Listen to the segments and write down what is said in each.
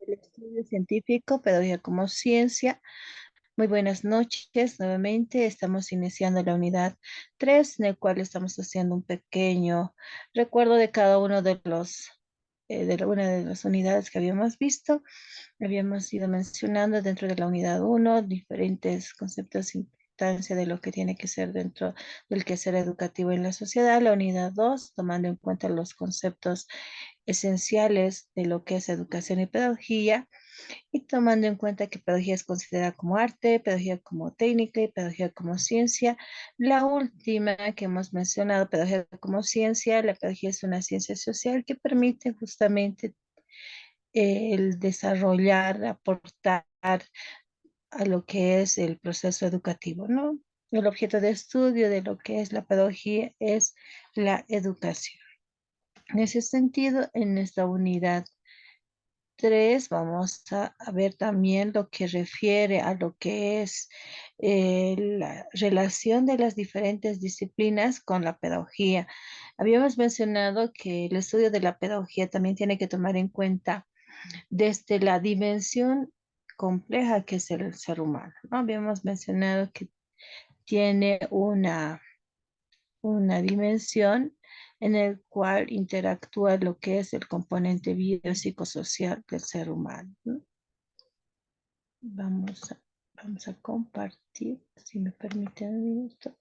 del estudio científico, pedagogía como ciencia. Muy buenas noches. Nuevamente estamos iniciando la unidad 3, en el cual estamos haciendo un pequeño recuerdo de cada uno de una de las unidades que habíamos visto. Habíamos ido mencionando dentro de la unidad 1 diferentes conceptos de importancia de lo que tiene que ser dentro del quehacer educativo en la sociedad. La unidad 2, tomando en cuenta los conceptos esenciales de lo que es educación y pedagogía, y tomando en cuenta que pedagogía es considerada como arte, pedagogía como técnica y pedagogía como ciencia. La última que hemos mencionado, pedagogía como ciencia, la pedagogía es una ciencia social que permite justamente el desarrollar, aportar a lo que es el proceso educativo, ¿no? El objeto de estudio de lo que es la pedagogía es la educación. En ese sentido, en esta unidad 3 vamos a ver también lo que refiere a lo que es la relación de las diferentes disciplinas con la pedagogía. Habíamos mencionado que el estudio de la pedagogía también tiene que tomar en cuenta desde la dimensión compleja que es el ser humano, ¿no? Habíamos mencionado que tiene una dimensión en el cual interactúa lo que es el componente biopsicosocial del ser humano, ¿no? Vamos a, vamos a compartir, si me permiten un minuto.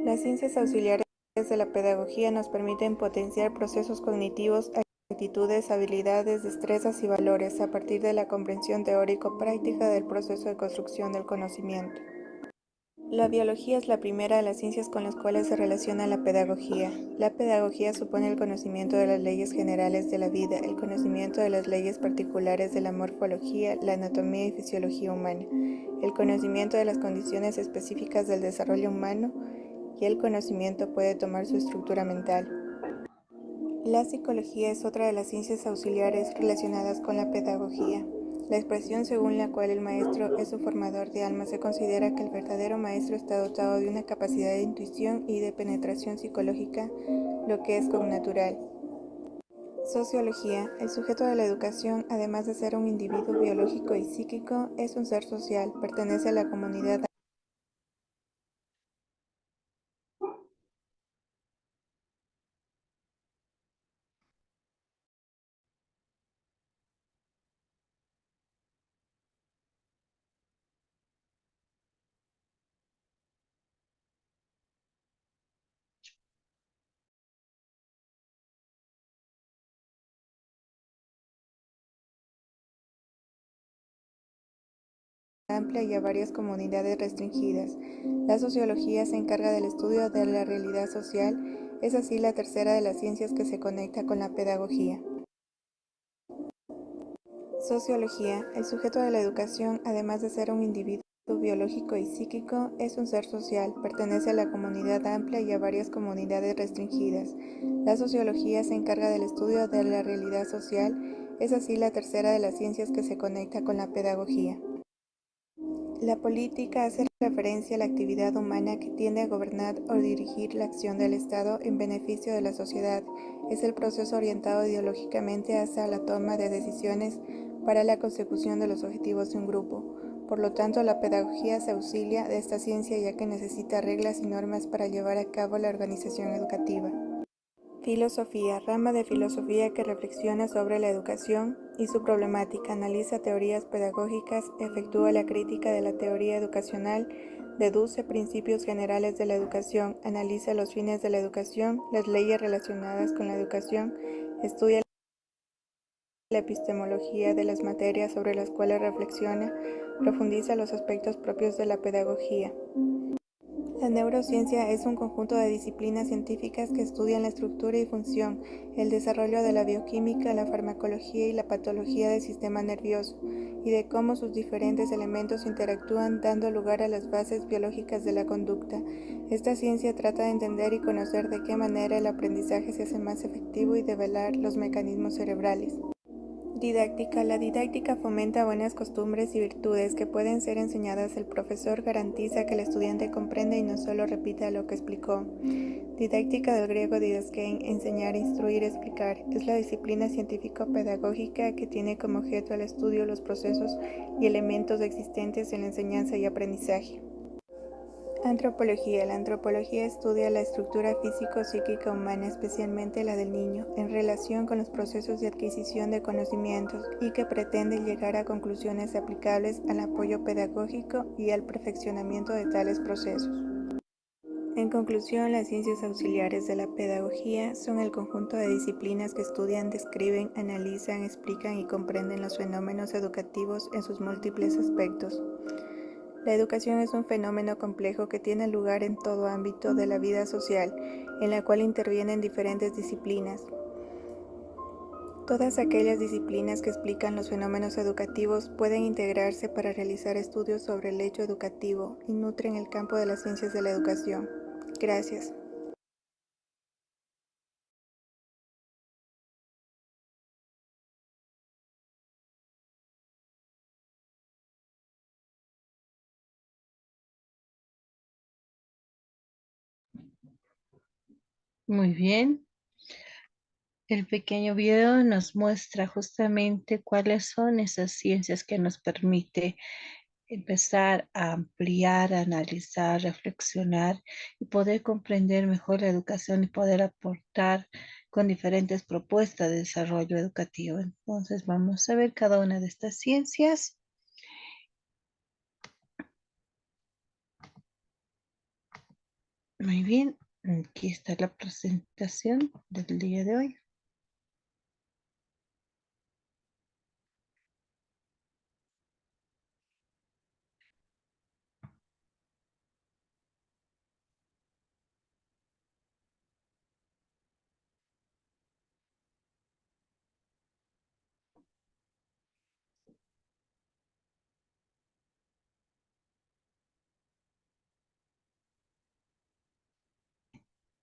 Las ciencias auxiliares de la pedagogía nos permiten potenciar procesos cognitivos, actitudes, habilidades, destrezas y valores a partir de la comprensión teórico-práctica del proceso de construcción del conocimiento. La biología es la primera de las ciencias con las cuales se relaciona la pedagogía. La pedagogía supone el conocimiento de las leyes generales de la vida, el conocimiento de las leyes particulares de la morfología, la anatomía y fisiología humana, el conocimiento de las condiciones específicas del desarrollo humano y el conocimiento puede tomar su estructura mental. La psicología es otra de las ciencias auxiliares relacionadas con la pedagogía. La expresión según la cual el maestro es un formador de alma se considera que el verdadero maestro está dotado de una capacidad de intuición y de penetración psicológica, lo que es connatural. Sociología. El sujeto de la educación, además de ser un individuo biológico y psíquico, es un ser social, pertenece a la comunidad amplia y a varias comunidades restringidas. La sociología se encarga del estudio de la realidad social, es así la tercera de las ciencias que se conecta con la pedagogía. Sociología. El sujeto de la educación, además de ser un individuo biológico y psíquico, es un ser social, pertenece a la comunidad amplia y a varias comunidades restringidas. La sociología se encarga del estudio de la realidad social, es así la tercera de las ciencias que se conecta con la pedagogía. La política hace referencia a la actividad humana que tiende a gobernar o dirigir la acción del Estado en beneficio de la sociedad. Es el proceso orientado ideológicamente hacia la toma de decisiones para la consecución de los objetivos de un grupo. Por lo tanto, la pedagogía se auxilia de esta ciencia ya que necesita reglas y normas para llevar a cabo la organización educativa. Filosofía, rama de filosofía que reflexiona sobre la educación y su problemática, analiza teorías pedagógicas, efectúa la crítica de la teoría educacional, deduce principios generales de la educación, analiza los fines de la educación, las leyes relacionadas con la educación, estudia la epistemología de las materias sobre las cuales reflexiona, profundiza los aspectos propios de la pedagogía. La neurociencia es un conjunto de disciplinas científicas que estudian la estructura y función, el desarrollo de la bioquímica, la farmacología y la patología del sistema nervioso, y de cómo sus diferentes elementos interactúan dando lugar a las bases biológicas de la conducta. Esta ciencia trata de entender y conocer de qué manera el aprendizaje se hace más efectivo y develar los mecanismos cerebrales. Didáctica. La didáctica fomenta buenas costumbres y virtudes que pueden ser enseñadas. El profesor garantiza que el estudiante comprende y no solo repita lo que explicó. Didáctica del griego didaskein, enseñar, instruir, explicar. Es la disciplina científico-pedagógica que tiene como objeto el estudio, los procesos y elementos existentes en la enseñanza y aprendizaje. Antropología. La antropología estudia la estructura físico-psíquica humana, especialmente la del niño, en relación con los procesos de adquisición de conocimientos y que pretende llegar a conclusiones aplicables al apoyo pedagógico y al perfeccionamiento de tales procesos. En conclusión, las ciencias auxiliares de la pedagogía son el conjunto de disciplinas que estudian, describen, analizan, explican y comprenden los fenómenos educativos en sus múltiples aspectos. La educación es un fenómeno complejo que tiene lugar en todo ámbito de la vida social, en la cual intervienen diferentes disciplinas. Todas aquellas disciplinas que explican los fenómenos educativos pueden integrarse para realizar estudios sobre el hecho educativo y nutren el campo de las ciencias de la educación. Gracias. Muy bien. El pequeño video nos muestra justamente cuáles son esas ciencias que nos permite empezar a ampliar, a analizar, reflexionar y poder comprender mejor la educación y poder aportar con diferentes propuestas de desarrollo educativo. Entonces vamos a ver cada una de estas ciencias. Muy bien, aquí está la presentación del día de hoy.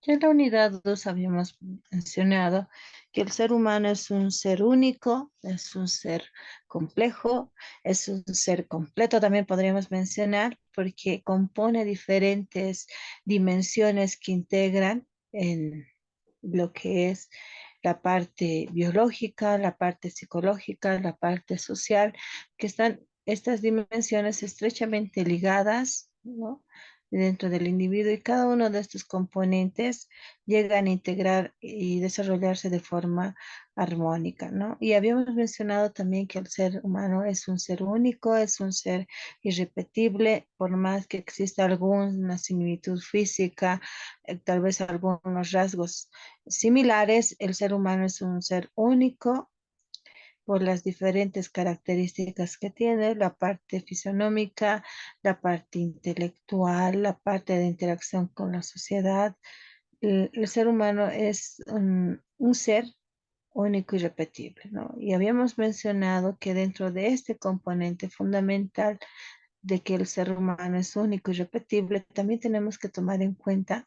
Ya en la unidad 2 habíamos mencionado que el ser humano es un ser único, es un ser complejo, es un ser completo, también podríamos mencionar, porque compone diferentes dimensiones que integran en lo que es la parte biológica, la parte psicológica, la parte social, que están estas dimensiones estrechamente ligadas, ¿no? Dentro del individuo y cada uno de estos componentes llegan a integrar y desarrollarse de forma armónica, ¿no? Y habíamos mencionado también que el ser humano es un ser único, es un ser irrepetible, por más que exista alguna similitud física, tal vez algunos rasgos similares, el ser humano es un ser único por las diferentes características que tiene, la parte fisionómica, la parte intelectual, la parte de interacción con la sociedad. El ser humano es un ser único y repetible, ¿no? Y habíamos mencionado que dentro de este componente fundamental de que el ser humano es único y repetible, también tenemos que tomar en cuenta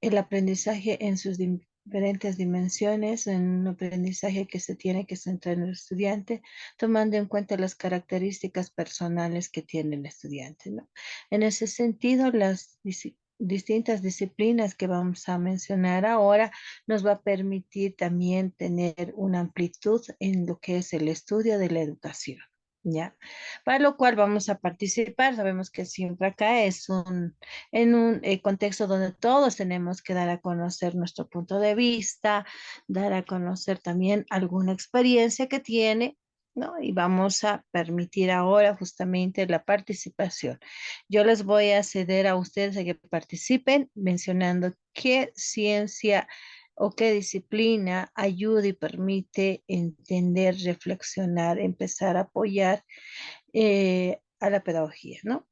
el aprendizaje en sus diferentes dimensiones, en un aprendizaje que se tiene que centrar en el estudiante, tomando en cuenta las características personales que tiene el estudiante, ¿no? En ese sentido, las distintas disciplinas que vamos a mencionar ahora nos va a permitir también tener una amplitud en lo que es el estudio de la educación. ¿ya? Para lo cual vamos a participar. Sabemos que siempre acá es en un contexto donde todos tenemos que dar a conocer nuestro punto de vista, dar a conocer también alguna experiencia que tiene, ¿no? Y vamos a permitir ahora justamente la participación. Yo les voy a ceder a ustedes a que participen mencionando qué ciencia o qué disciplina ayuda y permite entender, reflexionar, empezar a apoyar a la pedagogía, ¿no?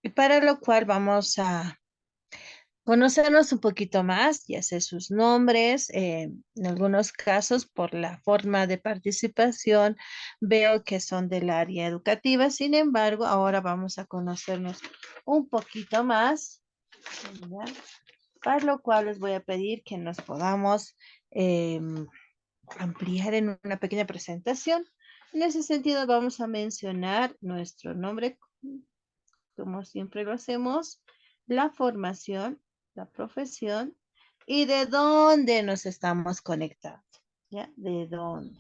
Y para lo cual vamos a conocernos un poquito más, ya sé sus nombres, en algunos casos por la forma de participación veo que son del área educativa, sin embargo, ahora vamos a conocernos un poquito más, ¿ya? Para lo cual les voy a pedir que nos podamos ampliar en una pequeña presentación. En ese sentido, vamos a mencionar nuestro nombre, como siempre lo hacemos, la formación, la profesión y de dónde nos estamos conectando. ¿Ya? ¿De dónde?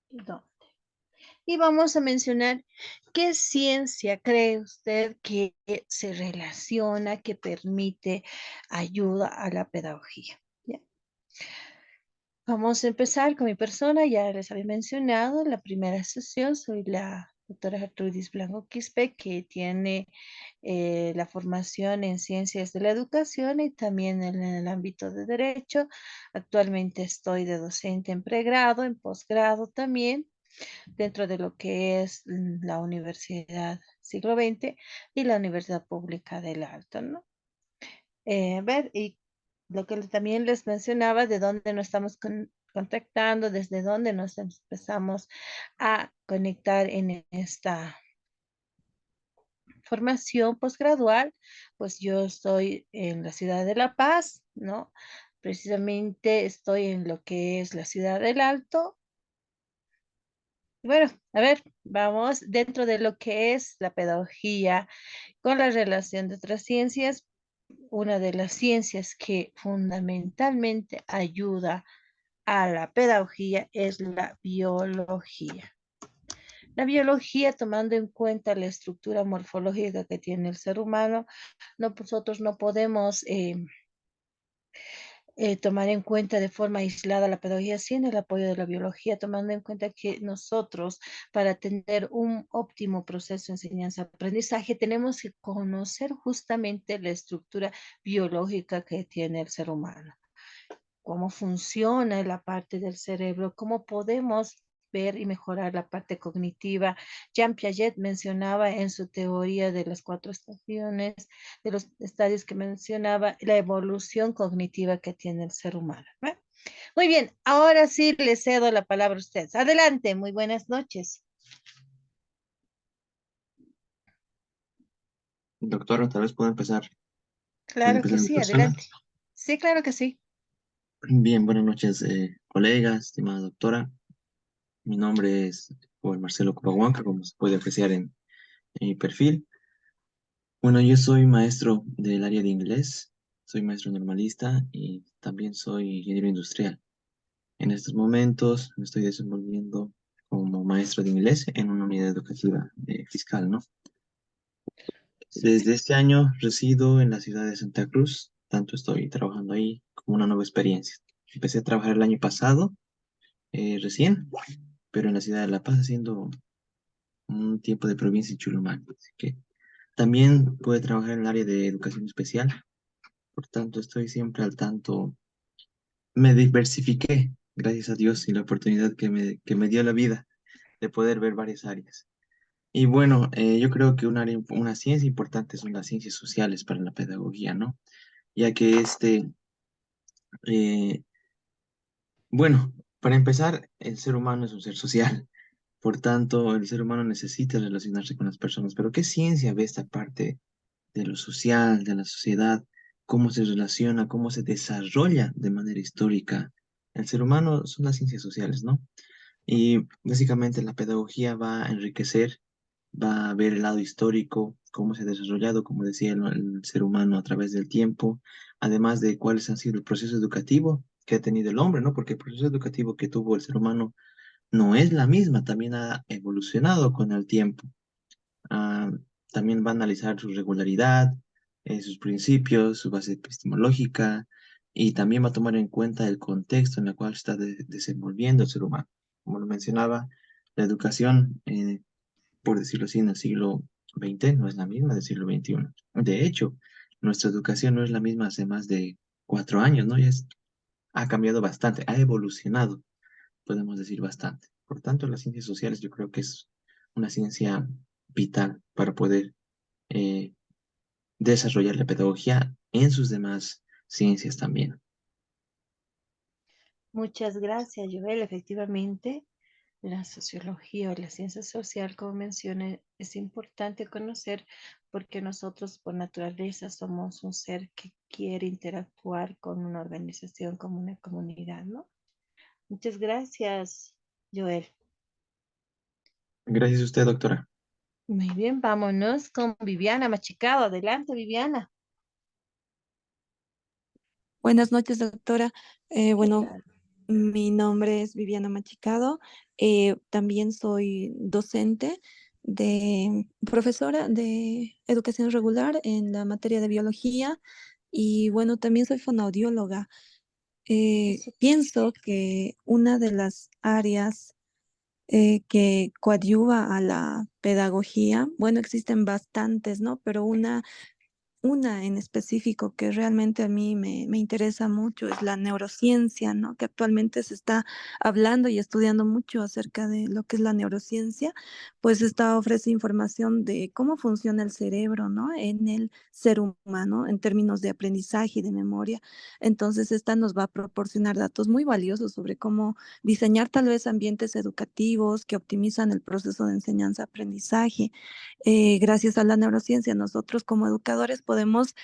¿De dónde? Y vamos a mencionar qué ciencia cree usted que se relaciona, que permite ayuda a la pedagogía. ¿Ya? Vamos a empezar con mi persona. Ya les había mencionado en la primera sesión, soy la doctora Gertrudis Blanco Quispe, que tiene la formación en ciencias de la educación y también en el ámbito de derecho. Actualmente estoy de docente en pregrado, en posgrado también, dentro de lo que es la Universidad Siglo XX y la Universidad Pública del Alto, ¿no? A ver, y lo que también les mencionaba, de dónde nos estamos contactando, desde dónde nos empezamos a conectar en esta formación posgradual, pues yo estoy en la ciudad de La Paz, ¿no? Precisamente estoy en lo que es la ciudad del Alto. Bueno, a ver, vamos dentro de lo que es la pedagogía con la relación de otras ciencias. Una de las ciencias que fundamentalmente ayuda a la pedagogía es la biología. La biología, tomando en cuenta la estructura morfológica que tiene el ser humano, nosotros no podemos tomar en cuenta de forma aislada la pedagogía sin el apoyo de la biología, tomando en cuenta que nosotros, para tener un óptimo proceso de enseñanza-aprendizaje, tenemos que conocer justamente la estructura biológica que tiene el ser humano, cómo funciona la parte del cerebro, cómo podemos ver y mejorar la parte cognitiva. Jean Piaget mencionaba en su teoría de las cuatro estaciones, de los estadios que mencionaba, la evolución cognitiva que tiene el ser humano, ¿ve? Muy bien, ahora sí le cedo la palabra a ustedes. Adelante, muy buenas noches. Doctora, tal vez puedo Claro que empezar mi sí, persona. adelante. Sí, claro que sí. Bien, buenas noches, colegas, estimada doctora. Mi nombre es Juan Marcelo Copahuanca, como se puede apreciar en mi perfil. Bueno, yo soy maestro del área de inglés, soy maestro normalista y también soy ingeniero industrial. En estos momentos me estoy desenvolviendo como maestro de inglés en una unidad educativa fiscal, ¿no? Súper. Desde este año resido en la ciudad de Santa Cruz, tanto estoy trabajando ahí como una nueva experiencia. Empecé a trabajar el año pasado, recién, pero en la ciudad de La Paz haciendo un tiempo de provincia en Chulumal. Así que también pude trabajar en el área de educación especial, por tanto estoy siempre al tanto. Me diversifiqué, gracias a Dios, y la oportunidad que me dio la vida de poder ver varias áreas. Y bueno, yo creo que una ciencia importante son las ciencias sociales para la pedagogía, ¿no? Ya que eh, bueno, para empezar, el ser humano es un ser social, por tanto, el ser humano necesita relacionarse con las personas, pero ¿qué ciencia ve esta parte de lo social, de la sociedad? ¿Cómo se relaciona, cómo se desarrolla de manera histórica? El ser humano son las ciencias sociales, ¿no? Y básicamente la pedagogía va a enriquecer, va a ver el lado histórico, cómo se ha desarrollado, como decía, el ser humano a través del tiempo, además de cuáles han sido el proceso educativo que ha tenido el hombre, ¿no? Porque el proceso educativo que tuvo el ser humano no es la misma, también ha evolucionado con el tiempo. Ah, también va a analizar su regularidad, sus principios, su base epistemológica y también va a tomar en cuenta el contexto en el cual está desenvolviendo el ser humano. Como lo mencionaba, la educación, por decirlo así, en el siglo XX no es la misma del siglo XXI. De hecho, nuestra educación no es la misma hace más de 4 años, ¿no? Ha cambiado bastante, ha evolucionado, podemos decir bastante. Por tanto, las ciencias sociales yo creo que es una ciencia vital para poder eh, desarrollar la pedagogía en sus demás ciencias también. Muchas gracias, Joel. Efectivamente, la sociología o la ciencia social, como mencioné, es importante conocer porque nosotros por naturaleza somos un ser que quiere interactuar con una organización, como una comunidad, ¿no? Muchas gracias, Joel. Gracias a usted, doctora. Muy bien, vámonos con Viviana Machicado. Adelante, Viviana. Buenas noches, doctora. ¿Qué Bueno, tal? mi nombre es Viviana Machicado. También soy docente profesora de educación regular en la materia de biología y bueno, también soy fonoaudióloga. Eso, Pienso que una de las áreas que coadyuva a la pedagogía, bueno, existen bastantes, ¿no? Pero una en específico que realmente a mí me interesa mucho es la neurociencia, ¿no? Que actualmente se está hablando y estudiando mucho acerca de lo que es la neurociencia, pues esta ofrece información de cómo funciona el cerebro, ¿no? En el ser humano, en términos de aprendizaje y de memoria. Entonces, esta nos va a proporcionar datos muy valiosos sobre cómo diseñar tal vez ambientes educativos que optimizan el proceso de enseñanza-aprendizaje. Gracias a la neurociencia, nosotros como educadores podemos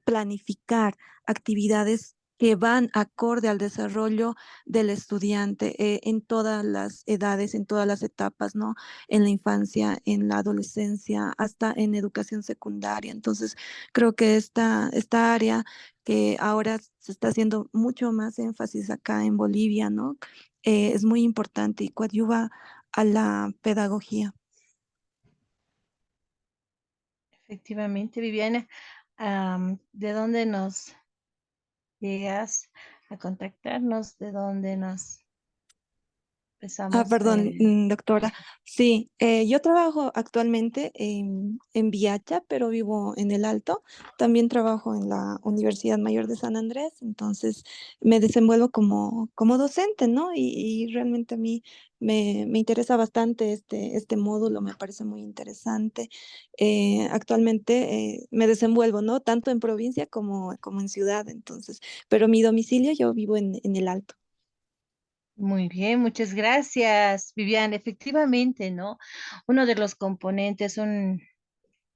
planificar actividades que van acorde al desarrollo del estudiante en todas las edades, en todas las etapas, ¿no? En la infancia, en la adolescencia, hasta en educación secundaria. Entonces, creo que esta área que ahora se está haciendo mucho más énfasis acá en Bolivia, ¿no? Es muy importante y coadyuva a la pedagogía. efectivamente, Viviana. ¿De dónde nos llegas a contactarnos? ¿De dónde nos empezamos? Perdón, doctora. Sí, yo trabajo actualmente en Viacha, pero vivo en el Alto. También trabajo en la Universidad Mayor de San Andrés, entonces me desenvuelvo como docente, ¿no? Y realmente a mí me interesa bastante este módulo, me parece muy interesante. Actualmente me desenvuelvo, ¿no? Tanto en provincia como en ciudad, entonces, pero mi domicilio yo vivo en el Alto. Muy bien, muchas gracias, Viviana. Efectivamente, ¿no? Uno de los componentes,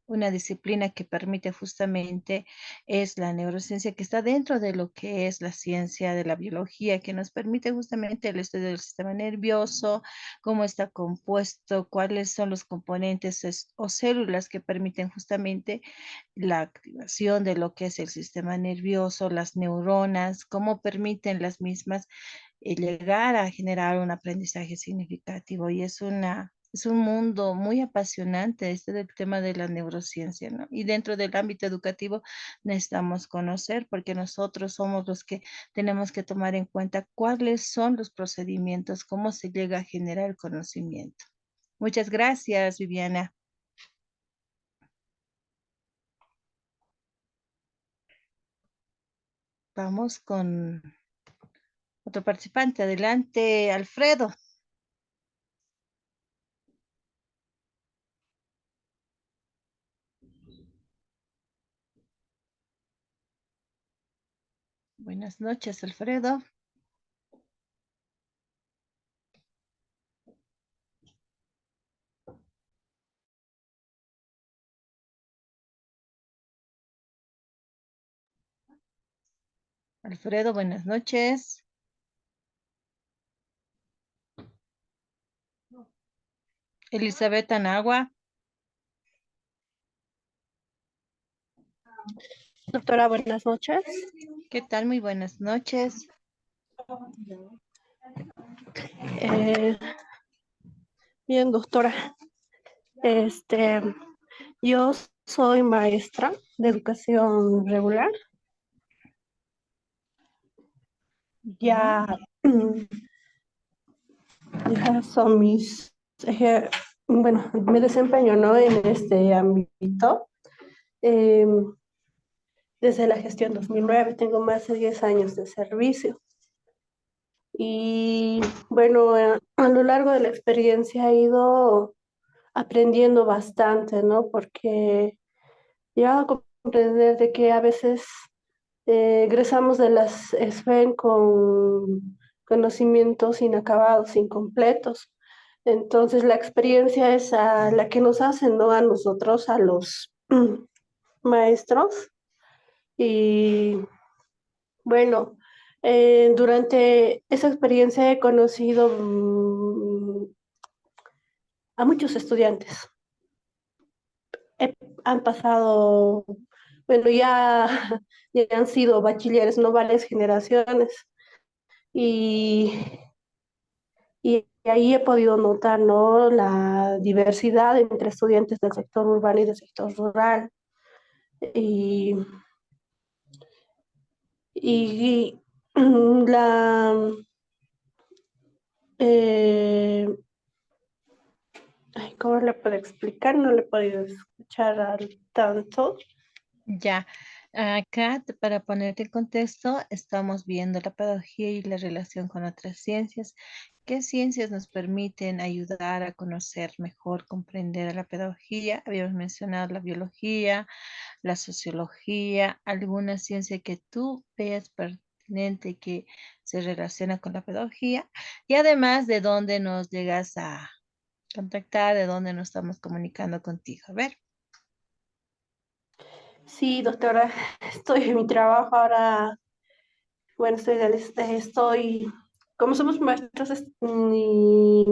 una disciplina que permite justamente es la neurociencia que está dentro de lo que es la ciencia de la biología, que nos permite justamente el estudio del sistema nervioso, cómo está compuesto, cuáles son los componentes o células que permiten justamente la activación de lo que es el sistema nervioso, las neuronas, cómo permiten las mismas llegar a generar un aprendizaje significativo. Y es un mundo muy apasionante este del tema de la neurociencia, ¿no? Y dentro del ámbito educativo necesitamos conocer porque nosotros somos los que tenemos que tomar en cuenta cuáles son los procedimientos, cómo se llega a generar el conocimiento. Muchas gracias, Viviana. Vamos con otro participante. Adelante, Alfredo. Buenas noches, Alfredo. Alfredo, buenas noches. Elizabeth Anagua. Doctora, buenas noches. ¿Qué tal? Muy buenas noches. Eh, Bien, doctora. Este, yo soy maestra de educación regular. Ya, ya son bueno, me desempeño, ¿no? En este ámbito. eh, Desde la gestión 2009 tengo más de 10 años de servicio. Y bueno, a lo largo de la experiencia he ido aprendiendo bastante, ¿no? Porque he llegado a comprender de que a veces egresamos de las SFEN con conocimientos inacabados, incompletos. Entonces la experiencia es la que nos hace, ¿no? A nosotros, a los maestros. Y bueno, durante esa experiencia he conocido a muchos estudiantes. Han pasado, bueno, ya, ya han sido bachilleres, no varias generaciones. Y, y ahí he podido notar, ¿no? La diversidad entre estudiantes del sector urbano y del sector rural. Y, y la, eh, ay, ¿cómo le puedo explicar? No le he podido escuchar al tanto. Ya, acá para ponerte en contexto, estamos viendo la pedagogía y la relación con otras ciencias. ¿Qué ciencias nos permiten ayudar a conocer mejor, comprender a la pedagogía? Habíamos mencionado la biología, la sociología, alguna ciencia que tú veas pertinente que se relaciona con la pedagogía y además de dónde nos llegas a contactar, de dónde nos estamos comunicando contigo. A ver. Sí, doctora, estoy en mi trabajo ahora. Bueno, como somos maestros, y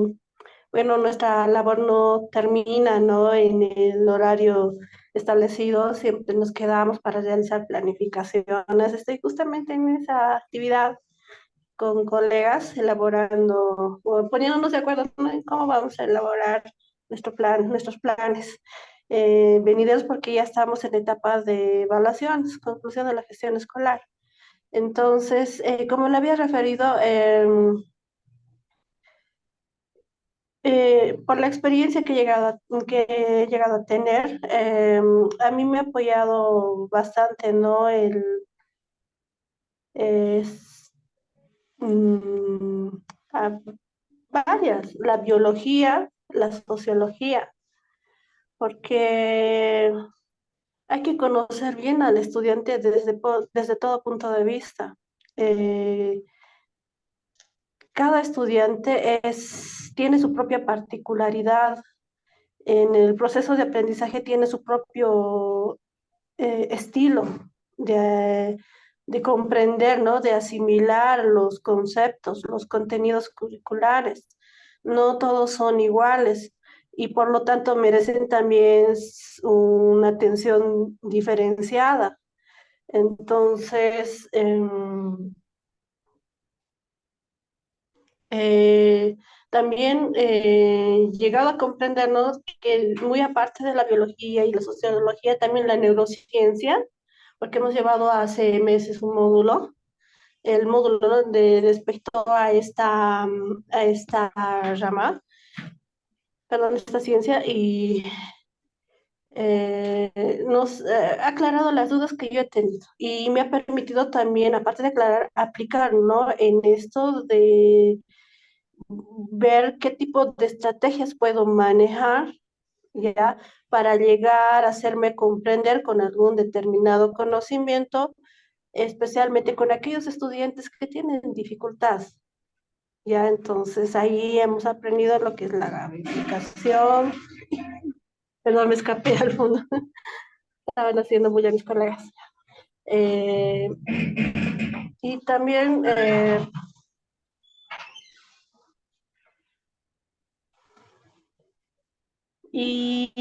bueno, nuestra labor no termina, ¿no? En el horario establecido, siempre nos quedamos para realizar planificaciones. Estoy justamente en esa actividad con colegas, elaborando, o poniéndonos de acuerdo, ¿no? En cómo vamos a elaborar nuestros planes venideros, porque ya estamos en etapas de evaluaciones, conclusión de la gestión escolar. Entonces, como le había referido, por la experiencia que he llegado a tener, a mí me ha apoyado bastante, ¿no? Es, mm, a la biología, la sociología, porque hay que conocer bien al estudiante desde todo punto de vista. Eh, Cada estudiante tiene su propia particularidad. En el proceso de aprendizaje tiene su propio estilo de, de comprender, ¿no? De asimilar los conceptos, los contenidos curriculares. No todos son iguales y por lo tanto merecen también una atención diferenciada. Entonces, Eh, también llegado a comprendernos que muy aparte de la biología y la sociología, también la neurociencia, porque hemos llevado hace meses un módulo, el módulo, ¿no? Respecto a a esta rama, perdón, esta ciencia, y nos ha aclarado las dudas que yo he tenido y me ha permitido también, aparte de aclarar, aplicar, ¿no? En esto de ver qué tipo de estrategias puedo manejar, ¿ya? Para llegar a hacerme comprender con algún determinado conocimiento, especialmente con aquellos estudiantes que tienen dificultad, ¿ya? Entonces ahí hemos aprendido lo que es la gamificación. Perdón, me escapé al fondo. Estaban haciendo bulla mis colegas. Eh, y también y,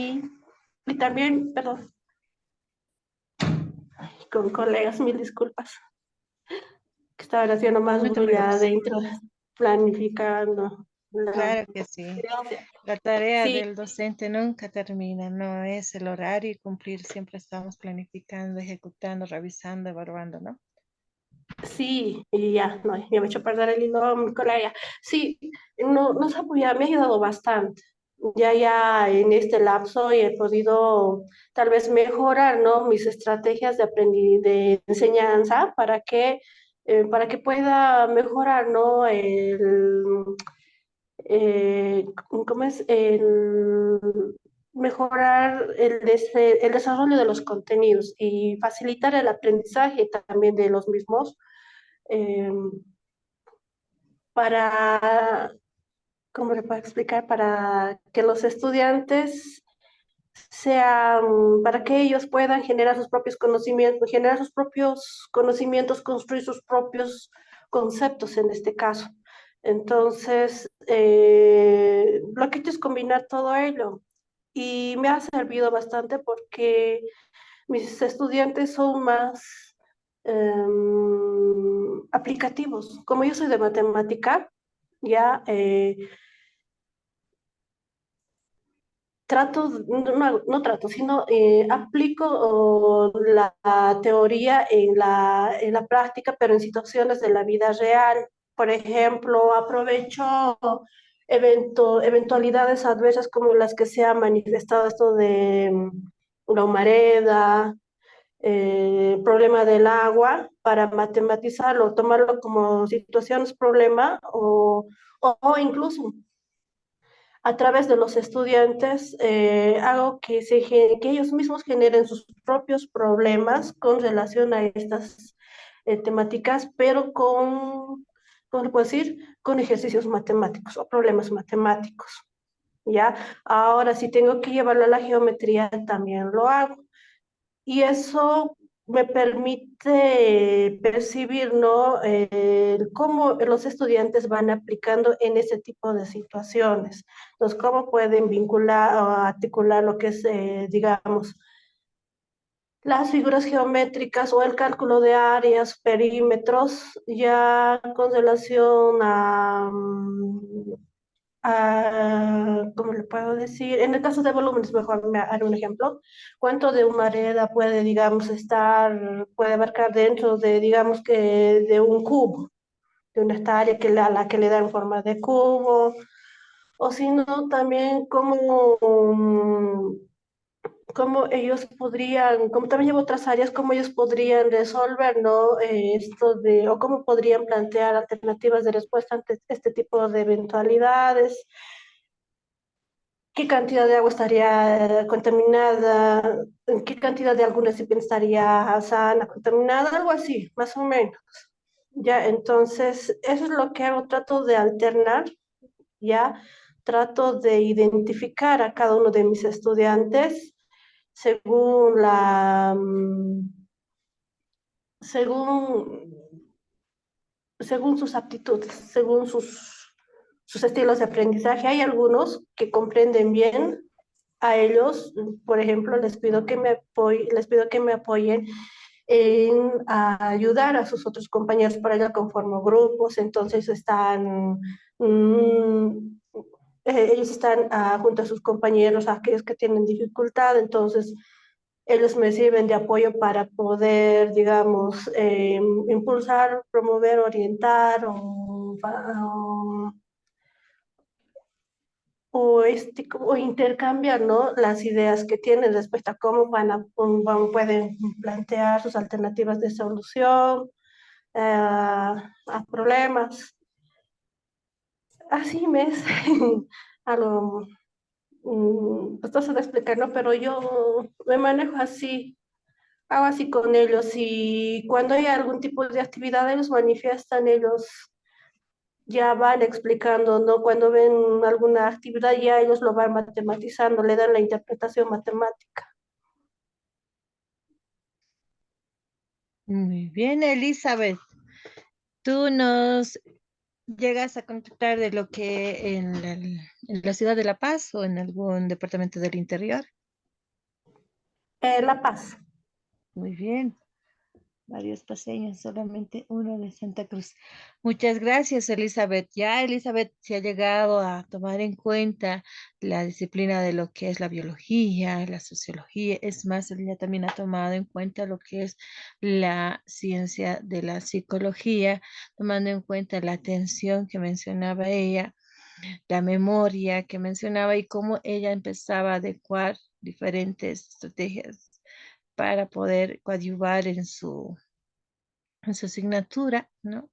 y también, perdón, con colegas, mil disculpas, que estaban haciendo más No te bulla preocupes. adentro. planificando la Claro que sí. experiencia. La tarea Sí, del docente nunca termina, no es el horario y cumplir, siempre estamos planificando, ejecutando, revisando, evaluando, ¿no? sí, y ya, no, ya me he hecho perder el hilo, mi colega. Sí, no, nos apoya, me ha ayudado bastante. Ya en este lapso he podido tal vez mejorar, ¿no? Mis estrategias de enseñanza para que pueda mejorar, ¿no? ¿Cómo es? Mejorar el desarrollo de los contenidos y facilitar el aprendizaje también de los mismos eh, para, ¿cómo le puedo explicar? Para que los estudiantes para que ellos puedan generar sus propios conocimientos, construir sus propios conceptos en este caso. Entonces, lo que he hecho es combinar todo ello y me ha servido bastante porque mis estudiantes son más aplicativos. Como yo soy de matemática, ya no trato, sino aplico la teoría en la práctica, pero en situaciones de la vida real. Por ejemplo, aprovecho eventualidades adversas como las que se ha manifestado esto de la humareda, problema del agua, para matematizarlo, tomarlo como situaciones problema o incluso a través de los estudiantes, hago que ellos mismos generen sus propios problemas con relación a estas temáticas, pero ¿cómo le puedo decir? Con ejercicios matemáticos o problemas matemáticos, ¿ya? Ahora, si tengo que llevarlo a la geometría, también lo hago. Y eso me permite percibir, ¿no? Cómo los estudiantes van aplicando en ese tipo de situaciones. Entonces, cómo pueden vincular o articular lo que es, digamos, las figuras geométricas o el cálculo de áreas, perímetros, ya con relación ¿cómo le puedo decir? En el caso de volúmenes, mejor me haré un ejemplo. ¿Cuánto de una arena puede, digamos, puede abarcar dentro de, digamos que, de un cubo, de una esta área a la que le dan forma de cubo? O si no, también cómo ellos podrían, como también llevo otras áreas, cómo ellos podrían resolver, ¿no? O cómo podrían plantear alternativas de respuesta ante este tipo de eventualidades. ¿Qué cantidad de agua estaría contaminada? ¿En qué cantidad de algún recipiente estaría sana, contaminada? Algo así, más o menos. Ya, entonces, eso es lo que hago, trato de alternar, ya, trato de identificar a cada uno de mis estudiantes según según, según sus aptitudes, según sus estilos de aprendizaje. Hay algunos que comprenden bien a ellos, por ejemplo, les pido que me apoyen en ayudar a sus otros compañeros para ello conformo grupos, entonces ellos están junto a sus compañeros, a aquellos que tienen dificultad, entonces ellos me sirven de apoyo para poder, digamos, impulsar, promover, orientar o intercambiar, ¿no? Las ideas que tienen respecto a cómo pueden plantear sus alternativas de solución a problemas. Así me es algo costoso de explicar, ¿no? Pero yo me manejo así, hago así con ellos y cuando hay algún tipo de actividad, ellos manifiestan, ellos ya van explicando, ¿no? Cuando ven alguna actividad, ya ellos lo van matematizando, le dan la interpretación matemática. Muy bien, Elizabeth. ¿Tú nos llegas a contactar de lo que en la ciudad de La Paz o en algún departamento del interior? La Paz. Muy bien. varios paseños, solamente uno de Santa Cruz. Muchas gracias, Elizabeth. Ya Elizabeth se ha llegado a tomar en cuenta la disciplina de lo que es la biología, la sociología. Es más, ella también ha tomado en cuenta lo que es la ciencia de la psicología, tomando en cuenta la atención que mencionaba ella, la memoria que mencionaba y cómo ella empezaba a adecuar diferentes estrategias para poder coadyuvar en su asignatura, ¿no?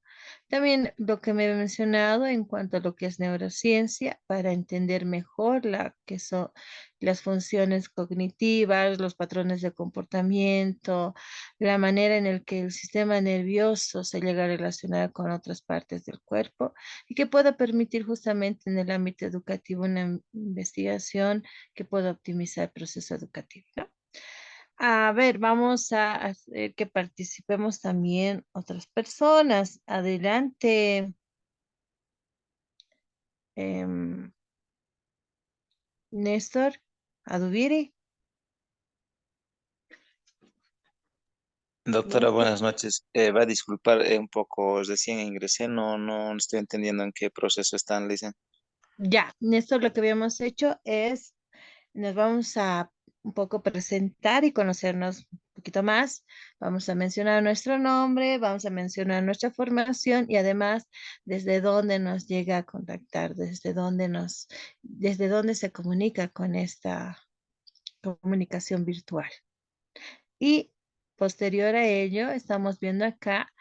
También lo que me he mencionado en cuanto a lo que es neurociencia, para entender mejor la que son las funciones cognitivas, los patrones de comportamiento, la manera en la que el sistema nervioso se llega a relacionar con otras partes del cuerpo y que pueda permitir justamente en el ámbito educativo una investigación que pueda optimizar el proceso educativo, ¿no? A ver, vamos a hacer que participemos también otras personas. Adelante, em, Néstor, Adubiri. Doctora, Néstor. buenas noches. Va a disculpar un poco, recién ingresé, no estoy entendiendo en qué proceso están, dicen. Ya, Néstor, lo que habíamos hecho es, nos vamos a un poco presentar y conocernos un poquito más. Vamos a mencionar nuestro nombre, vamos a mencionar nuestra formación y además desde dónde nos llega a contactar, desde dónde se comunica con esta comunicación virtual. Y posterior a ello, estamos viendo acá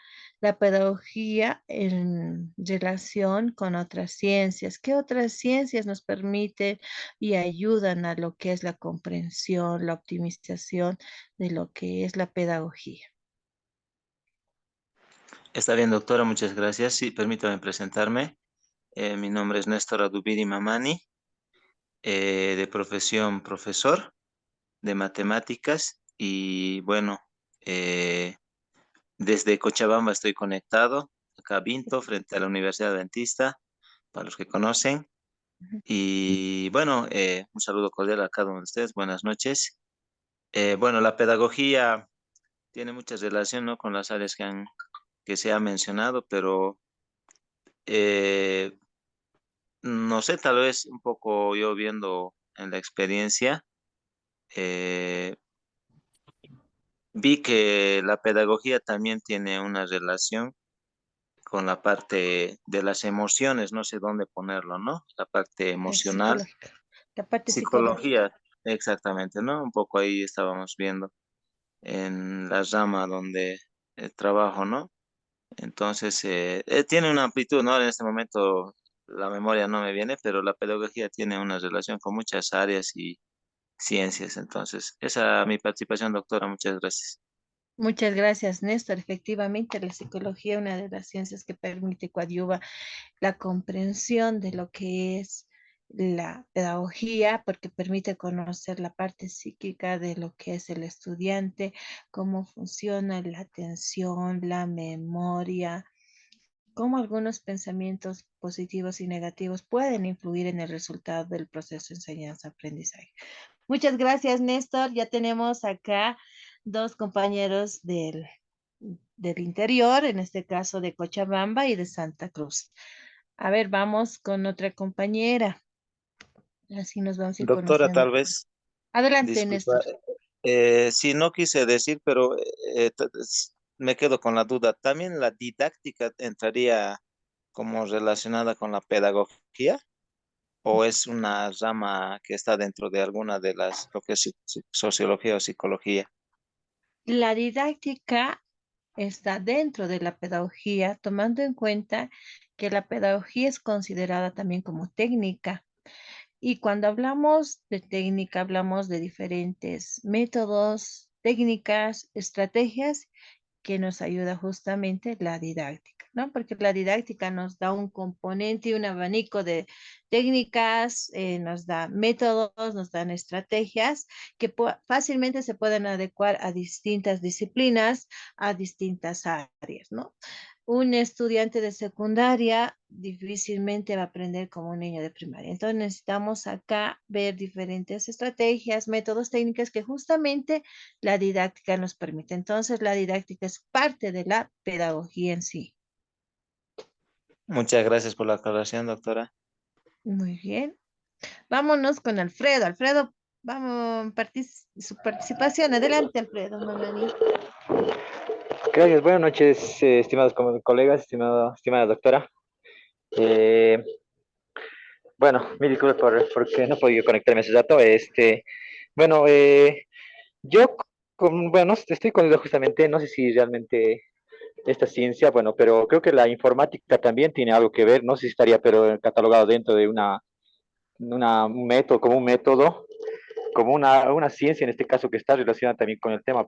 la pedagogía en relación con otras ciencias. ¿Qué otras ciencias nos permiten y ayudan a lo que es la comprensión, la optimización de lo que es la pedagogía? Está bien, doctora, muchas gracias. Sí, permítame presentarme. Mi nombre es Néstor Adubiri Mamani, de profesión profesor de matemáticas y bueno, eh, desde Cochabamba estoy conectado, acá a Vinto, frente a la Universidad Adventista, para los que conocen. Ujú. Y bueno, un saludo cordial a cada uno de ustedes. Buenas noches. Bueno, la pedagogía tiene mucha relación, ¿no?, con las áreas que se ha mencionado, pero eh, no sé, tal vez un poco yo viendo en la experiencia, eh, vi que la pedagogía también tiene una relación con la parte de las emociones, no sé dónde ponerlo, ¿no? La parte Es emocional, psicológica, la parte psicológica. psicología, exactamente, ¿no? Un poco ahí estábamos viendo en la rama donde trabajo, ¿no? Entonces, tiene una amplitud, ¿no? En este momento la memoria no me viene, pero la pedagogía tiene una relación con muchas áreas y ciencias. Entonces, esa es mi participación, doctora. Muchas gracias. Muchas gracias, Néstor. Efectivamente, la psicología es una de las ciencias que permite coadyuva la comprensión de lo que es la pedagogía, porque permite conocer la parte psíquica de lo que es el estudiante, cómo funciona la atención, la memoria, cómo algunos pensamientos positivos y negativos pueden influir en el resultado del proceso de enseñanza-aprendizaje. Muchas gracias, Néstor. Ya tenemos acá dos compañeros del interior, en este caso de Cochabamba y de Santa Cruz. A ver, vamos con otra compañera. Así nos vamos a ir Doctora, conociendo. tal vez, Adelante, disculpa, Néstor. sí, no quise decir, pero me quedo con la duda. ¿También la didáctica entraría como relacionada con la pedagogía? ¿O es una rama que está dentro de alguna de las, lo que es sociología o psicología? La didáctica está dentro de la pedagogía, tomando en cuenta que la pedagogía es considerada también como técnica. Y cuando hablamos de técnica, hablamos de diferentes métodos, técnicas, estrategias que nos ayuda justamente la didáctica. ¿no? Porque la didáctica nos da un componente y un abanico de técnicas, nos da métodos, nos dan estrategias que fácilmente se pueden adecuar a distintas disciplinas, a distintas áreas, ¿no? Un estudiante de secundaria difícilmente va a aprender como un niño de primaria. Entonces necesitamos acá ver diferentes estrategias, métodos, técnicas que justamente la didáctica nos permite. Entonces la didáctica es parte de la pedagogía en sí. Muchas gracias por la aclaración, doctora. Muy bien. Vámonos con Alfredo. Alfredo, vamos, su participación. Adelante, Alfredo, mamani. Gracias, buenas noches, estimados colegas, estimada doctora. Eh, bueno, mil disculpas porque no he podido conectarme hace rato. Bueno, yo, bueno, estoy con duda justamente, no sé si realmente esta ciencia, bueno, pero creo que la informática también tiene algo que ver, no sé si estaría, pero catalogado dentro de un método, como un método como una ciencia en este caso que está relacionada también con el tema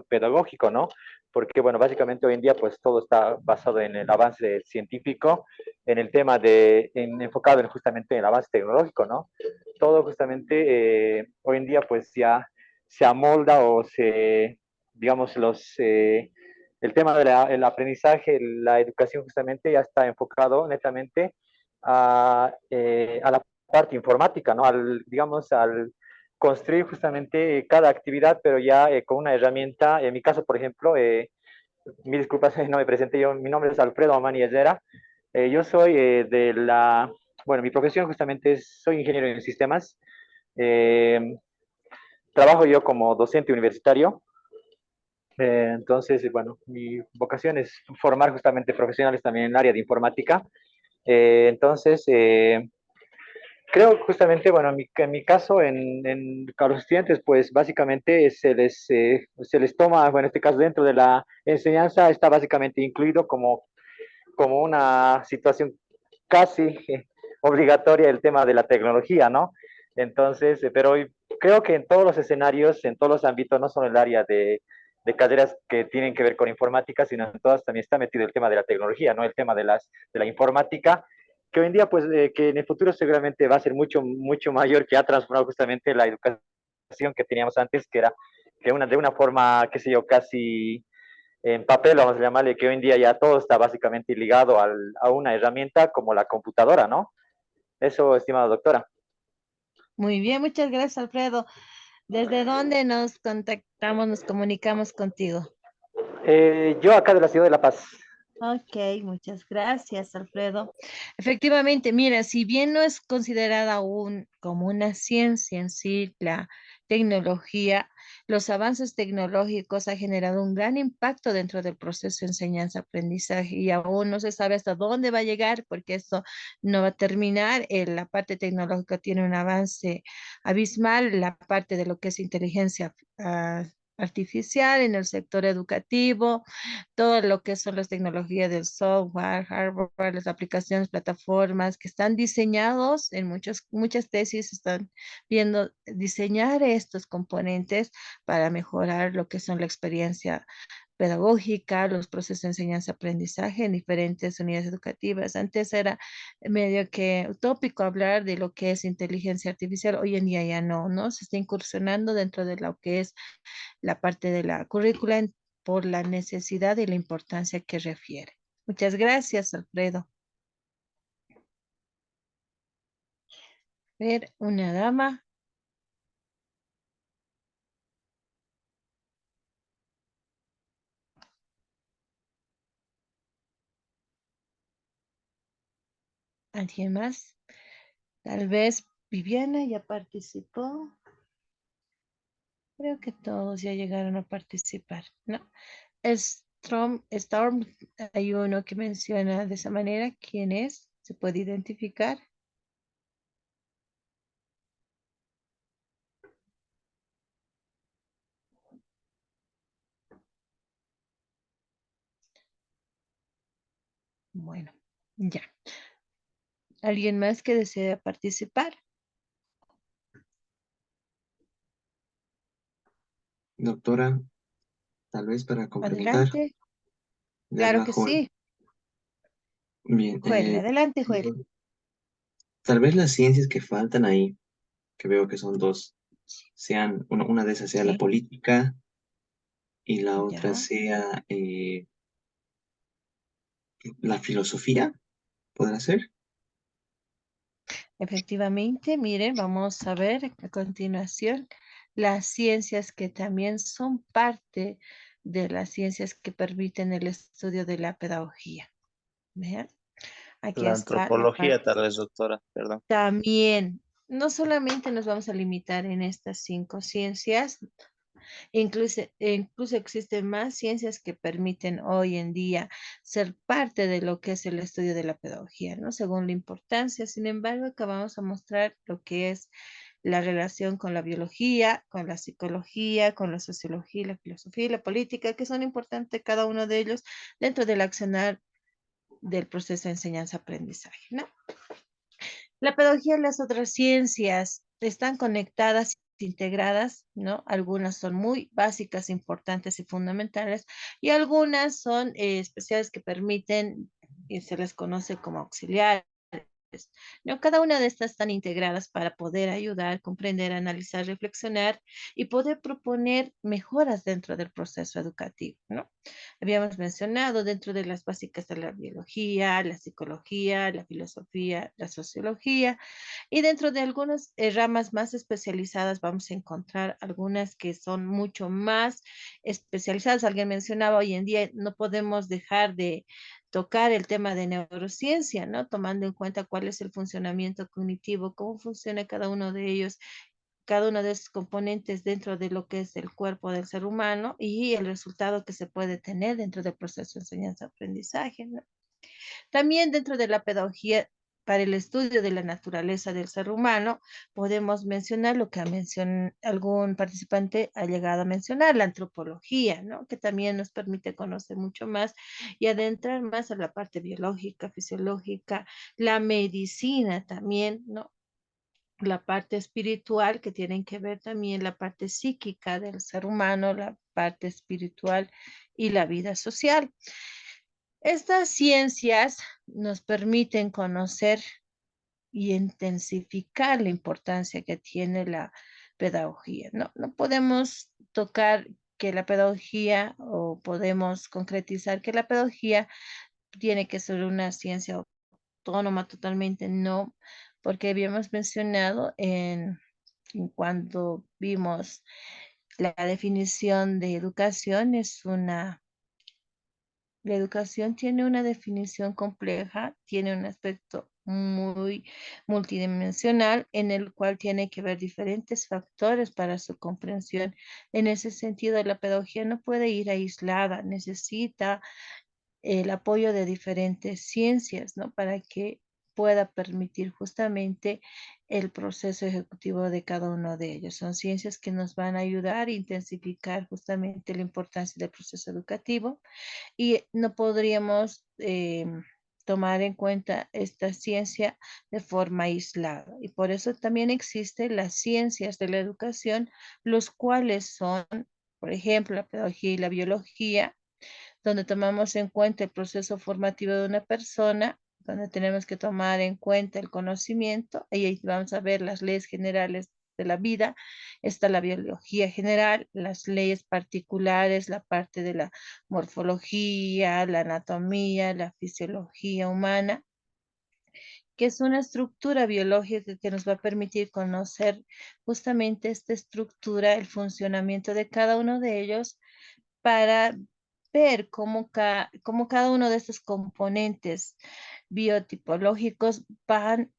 pedagógico, ¿no? Porque, bueno, básicamente hoy en día pues todo está basado en el avance científico, en el tema enfocado justamente en el avance tecnológico, ¿no? Todo justamente hoy en día pues ya se amolda digamos, el tema del aprendizaje, la educación justamente ya está enfocado netamente a la parte informática, ¿no? Digamos, al construir justamente cada actividad, pero ya con una herramienta. En mi caso, por ejemplo, mil disculpas, no me presenté yo, mi nombre es Alfredo Amani Herrera. Yo soy bueno, mi profesión justamente soy ingeniero en sistemas. Eh, Trabajo yo como docente universitario. Entonces, bueno, mi vocación es formar justamente profesionales también en el área de informática. Entonces, creo justamente, bueno, en mi caso, a los estudiantes, pues básicamente se les toma, bueno, en este caso dentro de la enseñanza está básicamente incluido como una situación casi obligatoria el tema de la tecnología, ¿no? Entonces, pero creo que en todos los escenarios, en todos los ámbitos, no solo en el área de carreras que tienen que ver con informática, sino en todas también está metido el tema de la tecnología, ¿no? El tema de la informática, que hoy en día, pues, que en el futuro seguramente va a ser mucho, mucho mayor, que ha transformado justamente la educación que teníamos antes, que era de una forma, qué sé yo, casi en papel, vamos a llamarle, que hoy en día ya todo está básicamente ligado a una herramienta como la computadora, ¿no? Eso, estimada doctora. Muy bien, muchas gracias, Alfredo. ¿Desde dónde nos contactamos, nos comunicamos contigo? Yo acá de la ciudad de La Paz. Ok, muchas gracias, Alfredo. Efectivamente, mira, si bien no es considerada aún como una ciencia en sí, la tecnología, los avances tecnológicos han generado un gran impacto dentro del proceso de enseñanza-aprendizaje y aún no se sabe hasta dónde va a llegar porque esto no va a terminar. La parte tecnológica tiene un avance abismal, la parte de lo que es inteligencia artificial en el sector educativo, todo lo que son las tecnologías del software, hardware, las aplicaciones, plataformas que están diseñados en muchas tesis, están viendo diseñar estos componentes para mejorar lo que son la experiencia pedagógica, los procesos de enseñanza-aprendizaje en diferentes unidades educativas. Antes era medio que utópico hablar de lo que es inteligencia artificial, hoy en día ya no, ¿no? Se está incursionando dentro de lo que es la parte de la currícula por la necesidad y la importancia que refiere. Muchas gracias, Alfredo. Ver una dama. ¿Alguien más? Tal vez Viviana ya participó. Creo que todos ya llegaron a participar, ¿no? Storm, hay uno que menciona de esa manera. ¿Quién es? ¿Se puede identificar? Bueno, ya. ¿Alguien más que desea participar? Doctora, tal vez para complementar, Adelante. le Claro habla que Joel. sí. Bien, Joel, adelante, Joel. tal vez las ciencias que faltan ahí, que veo que son dos, sean, una de esas sea la Sí, política y la otra ya. sea la filosofía, ¿podrá ser? Efectivamente, miren, vamos a ver a continuación las ciencias que también son parte de las ciencias que permiten el estudio de la pedagogía. Vean, aquí La está la antropología, parte. tal vez, doctora, perdón. También, no solamente nos vamos a limitar en estas cinco ciencias, incluso existen más ciencias que permiten hoy en día ser parte de lo que es el estudio de la pedagogía, ¿no? Según la importancia. Sin embargo, acá vamos a mostrar lo que es la relación con la biología, con la psicología, con la sociología, la filosofía y la política, que son importantes cada uno de ellos dentro del accionar del proceso de enseñanza-aprendizaje, ¿no? La pedagogía y las otras ciencias están conectadas, integradas, ¿no? Algunas son muy básicas, importantes y fundamentales, y algunas son especiales que permiten, y se les conoce como auxiliares. ¿No? Cada una de estas están integradas para poder ayudar, comprender, analizar, reflexionar y poder proponer mejoras dentro del proceso educativo, ¿no? Habíamos mencionado dentro de las básicas de la biología, la psicología, la filosofía, la sociología, y dentro de algunas ramas más especializadas vamos a encontrar algunas que son mucho más especializadas. Alguien mencionaba hoy en día, no podemos dejar de tocar el tema de neurociencia, ¿no? Tomando en cuenta cuál es el funcionamiento cognitivo, cómo funciona cada uno de ellos, cada uno de esos componentes dentro de lo que es el cuerpo del ser humano y el resultado que se puede tener dentro del proceso de enseñanza-aprendizaje, ¿no? También dentro de la pedagogía para el estudio de la naturaleza del ser humano, podemos mencionar lo que algún participante ha llegado a mencionar, la antropología, ¿no? Que también nos permite conocer mucho más y adentrar más a la parte biológica, fisiológica, la medicina también, ¿no? La parte espiritual, que tienen que ver también la parte psíquica del ser humano, la parte espiritual y la vida social. Estas ciencias nos permiten conocer y intensificar la importancia que tiene la pedagogía. No, no podemos tocar que la pedagogía o podemos concretizar que la pedagogía tiene que ser una ciencia autónoma totalmente, no, porque habíamos mencionado en cuando vimos la definición de educación, la educación tiene una definición compleja, tiene un aspecto muy multidimensional en el cual tiene que ver diferentes factores para su comprensión. En ese sentido, la pedagogía no puede ir aislada, necesita el apoyo de diferentes ciencias, ¿no? Para que pueda permitir justamente el proceso ejecutivo de cada uno de ellos. Son ciencias que nos van a ayudar a intensificar justamente la importancia del proceso educativo y no podríamos tomar en cuenta esta ciencia de forma aislada. Y por eso también existen las ciencias de la educación, los cuales son, por ejemplo, la pedagogía y la biología, donde tomamos en cuenta el proceso formativo de una persona, donde tenemos que tomar en cuenta el conocimiento, y ahí vamos a ver las leyes generales de la vida, está la biología general, las leyes particulares, la parte de la morfología, la anatomía, la fisiología humana, que es una estructura biológica que nos va a permitir conocer justamente esta estructura, el funcionamiento de cada uno de ellos para ver cómo cada uno de estos componentes biotipológicos van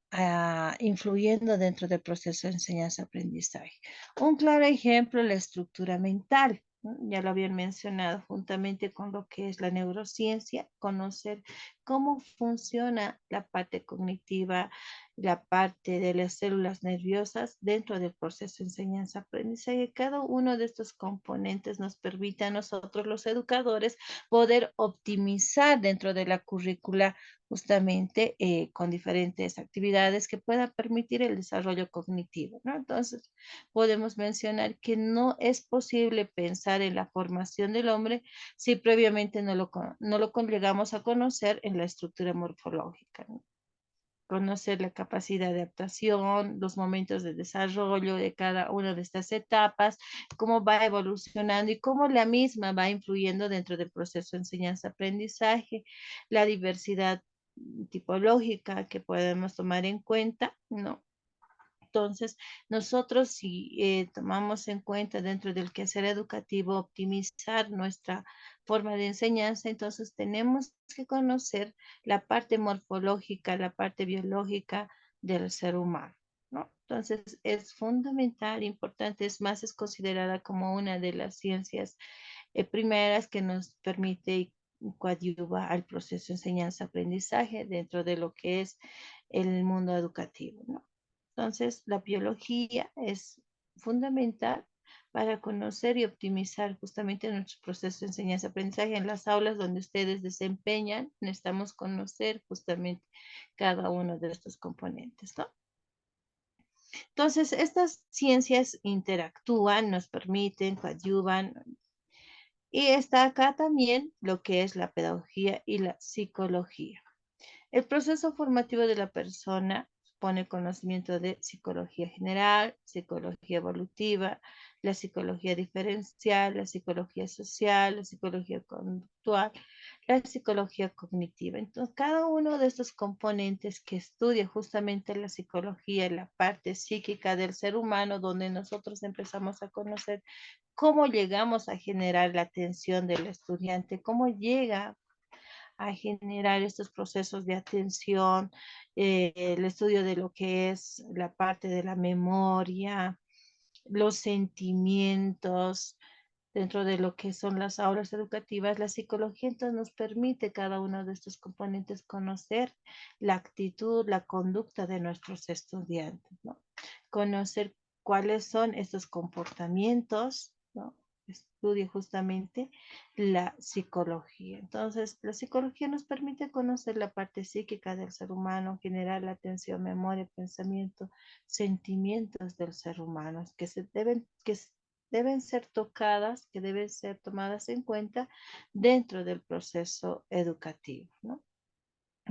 influyendo dentro del proceso de enseñanza-aprendizaje. Un claro ejemplo, la estructura mental, ¿no? Ya lo habían mencionado juntamente con lo que es la neurociencia, conocer cómo funciona la parte cognitiva, la parte de las células nerviosas dentro del proceso de enseñanza-aprendizaje. Cada uno de estos componentes nos permite a nosotros, los educadores, poder optimizar dentro de la currícula justamente con diferentes actividades que puedan permitir el desarrollo cognitivo, ¿no? Entonces, podemos mencionar que no es posible pensar en la formación del hombre si previamente no lo llegamos a conocer en la estructura morfológica, ¿no? Conocer la capacidad de adaptación, los momentos de desarrollo de cada una de estas etapas, cómo va evolucionando y cómo la misma va influyendo dentro del proceso de enseñanza-aprendizaje, la diversidad tipológica que podemos tomar en cuenta, ¿no? Entonces, nosotros si tomamos en cuenta dentro del quehacer educativo optimizar nuestra forma de enseñanza, entonces tenemos que conocer la parte morfológica, la parte biológica del ser humano, ¿no? Entonces, es fundamental, importante, es más, es considerada como una de las ciencias primeras que nos permite y coadyuva al proceso de enseñanza-aprendizaje dentro de lo que es el mundo educativo, ¿no? Entonces, la biología es fundamental para conocer y optimizar justamente nuestro proceso de enseñanza-aprendizaje en las aulas donde ustedes desempeñan. Necesitamos conocer justamente cada uno de estos componentes, ¿no? Entonces, estas ciencias interactúan, nos permiten, coadyuvan, y está acá también lo que es la pedagogía y la psicología. El proceso formativo de la persona pone conocimiento de psicología general, psicología evolutiva, la psicología diferencial, la psicología social, la psicología conductual, la psicología cognitiva. Entonces, cada uno de estos componentes que estudia justamente la psicología, la parte psíquica del ser humano, donde nosotros empezamos a conocer cómo llegamos a generar la atención del estudiante, cómo llega a generar estos procesos de atención, el estudio de lo que es la parte de la memoria, los sentimientos dentro de lo que son las aulas educativas. La psicología entonces nos permite cada uno de estos componentes conocer la actitud, la conducta de nuestros estudiantes, ¿no? Conocer cuáles son estos comportamientos, ¿no? Estudia justamente la psicología. Entonces, la psicología nos permite conocer la parte psíquica del ser humano, generar la atención, memoria, pensamiento, sentimientos del ser humano, deben ser tocadas, que deben ser tomadas en cuenta dentro del proceso educativo, ¿no?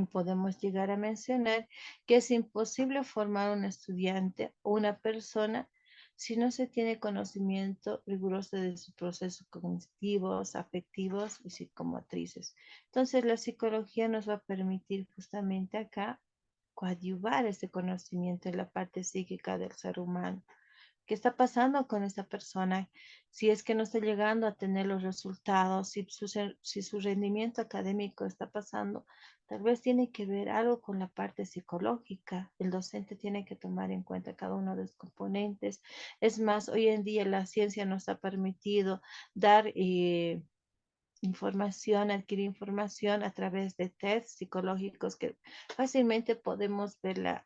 Podemos llegar a mencionar que es imposible formar un estudiante o una persona si no se tiene conocimiento riguroso de sus procesos cognitivos, afectivos y psicomotrices. Entonces, la psicología nos va a permitir justamente acá coadyuvar ese conocimiento en la parte psíquica del ser humano. ¿Qué está pasando con esta persona? Si es que no está llegando a tener los resultados, si su rendimiento académico está pasando, tal vez tiene que ver algo con la parte psicológica. El docente tiene que tomar en cuenta cada uno de los componentes. Es más, hoy en día la ciencia nos ha permitido dar información, adquirir información a través de tests psicológicos que fácilmente podemos ver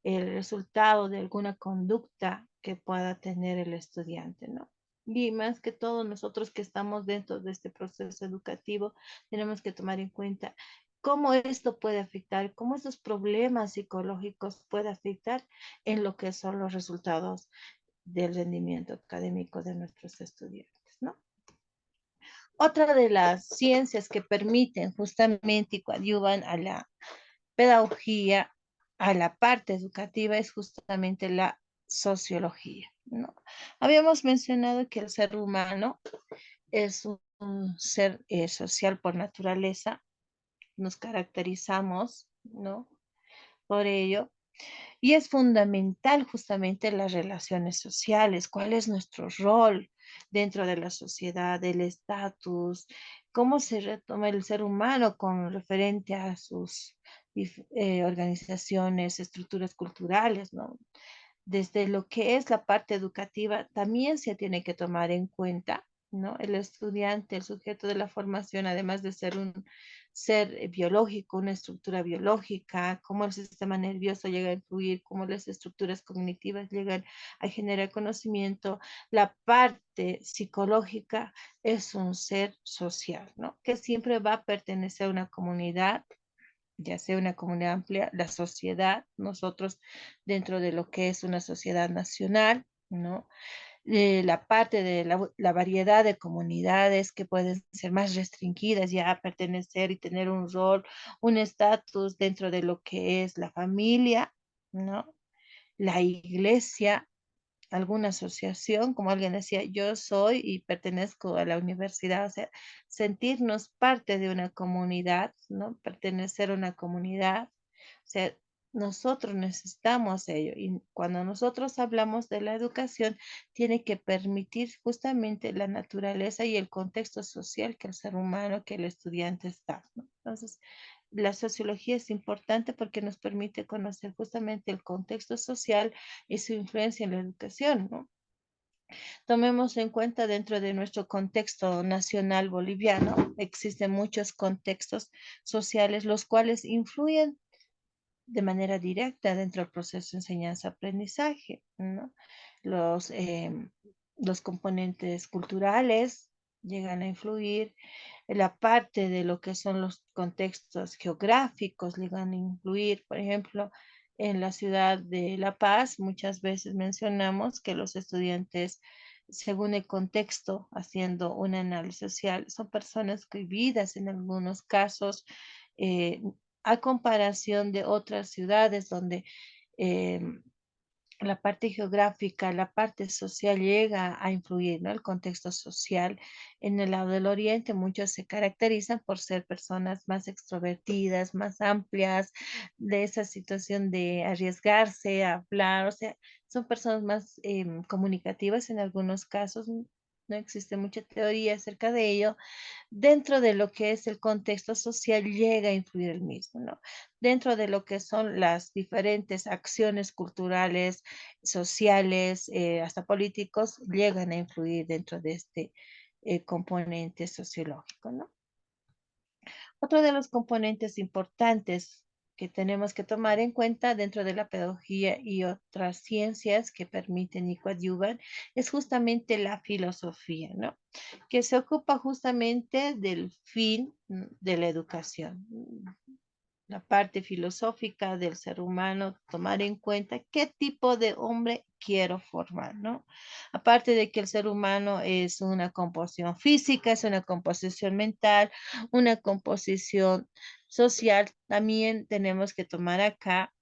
el resultado de alguna conducta que pueda tener el estudiante, ¿no? Y más que todo, nosotros que estamos dentro de este proceso educativo, tenemos que tomar en cuenta cómo esto puede afectar, cómo estos problemas psicológicos pueden afectar en lo que son los resultados del rendimiento académico de nuestros estudiantes, ¿no? Otra de las ciencias que permiten justamente y coadyuvan a la pedagogía, a la parte educativa, es justamente la sociología, ¿no? Habíamos mencionado que el ser humano es un ser social por naturaleza, nos caracterizamos, ¿no? Por ello, y es fundamental justamente las relaciones sociales, cuál es nuestro rol dentro de la sociedad, el estatus, cómo se retoma el ser humano con referente a sus organizaciones, estructuras culturales, ¿no? Desde lo que es la parte educativa, también se tiene que tomar en cuenta, ¿no? El estudiante, el sujeto de la formación, además de ser un ser biológico, una estructura biológica, cómo el sistema nervioso llega a influir, cómo las estructuras cognitivas llegan a generar conocimiento. La parte psicológica es un ser social, ¿no? Que siempre va a pertenecer a una comunidad, ya sea una comunidad amplia, la sociedad, nosotros dentro de lo que es una sociedad nacional, ¿no? La parte de la variedad de comunidades que pueden ser más restringidas, ya pertenecer y tener un rol, un estatus dentro de lo que es la familia, ¿no? La iglesia, alguna asociación, como alguien decía, yo soy y pertenezco a la universidad, o sea, sentirnos parte de una comunidad, ¿no? Pertenecer a una comunidad, o sea, nosotros necesitamos ello y cuando nosotros hablamos de la educación, tiene que permitir justamente la naturaleza y el contexto social que el ser humano, que el estudiante está, ¿no? Entonces, la sociología es importante porque nos permite conocer justamente el contexto social y su influencia en la educación, ¿no? Tomemos en cuenta dentro de nuestro contexto nacional boliviano, existen muchos contextos sociales los cuales influyen de manera directa dentro del proceso de enseñanza-aprendizaje, ¿no? Los, eh, los componentes culturales llegan a influir, la parte de lo que son los contextos geográficos llegan a influir, por ejemplo, en la ciudad de La Paz, muchas veces mencionamos que los estudiantes, según el contexto, haciendo un análisis social, son personas cohibidas en algunos casos, eh, a comparación de otras ciudades donde eh, la parte geográfica, la parte social llega a influir, ¿no? El contexto social. En el lado del oriente, muchos se caracterizan por ser personas más extrovertidas, más amplias, de esa situación de arriesgarse, a hablar, o sea, son personas más comunicativas en algunos casos. No existe mucha teoría acerca de ello, dentro de lo que es el contexto social llega a influir el mismo, ¿no? Dentro de lo que son las diferentes acciones culturales, sociales, hasta políticos, llegan a influir dentro de este componente sociológico, ¿no? Otro de los componentes importantes que tenemos que tomar en cuenta dentro de la pedagogía y otras ciencias que permiten y coadyuvan es justamente la filosofía, ¿no? Que se ocupa justamente del fin de la educación, la parte filosófica del ser humano, tomar en cuenta qué tipo de hombre quiero formar, ¿no? Aparte de que el ser humano es una composición física, es una composición mental, una composición social, también tenemos que tomar acá,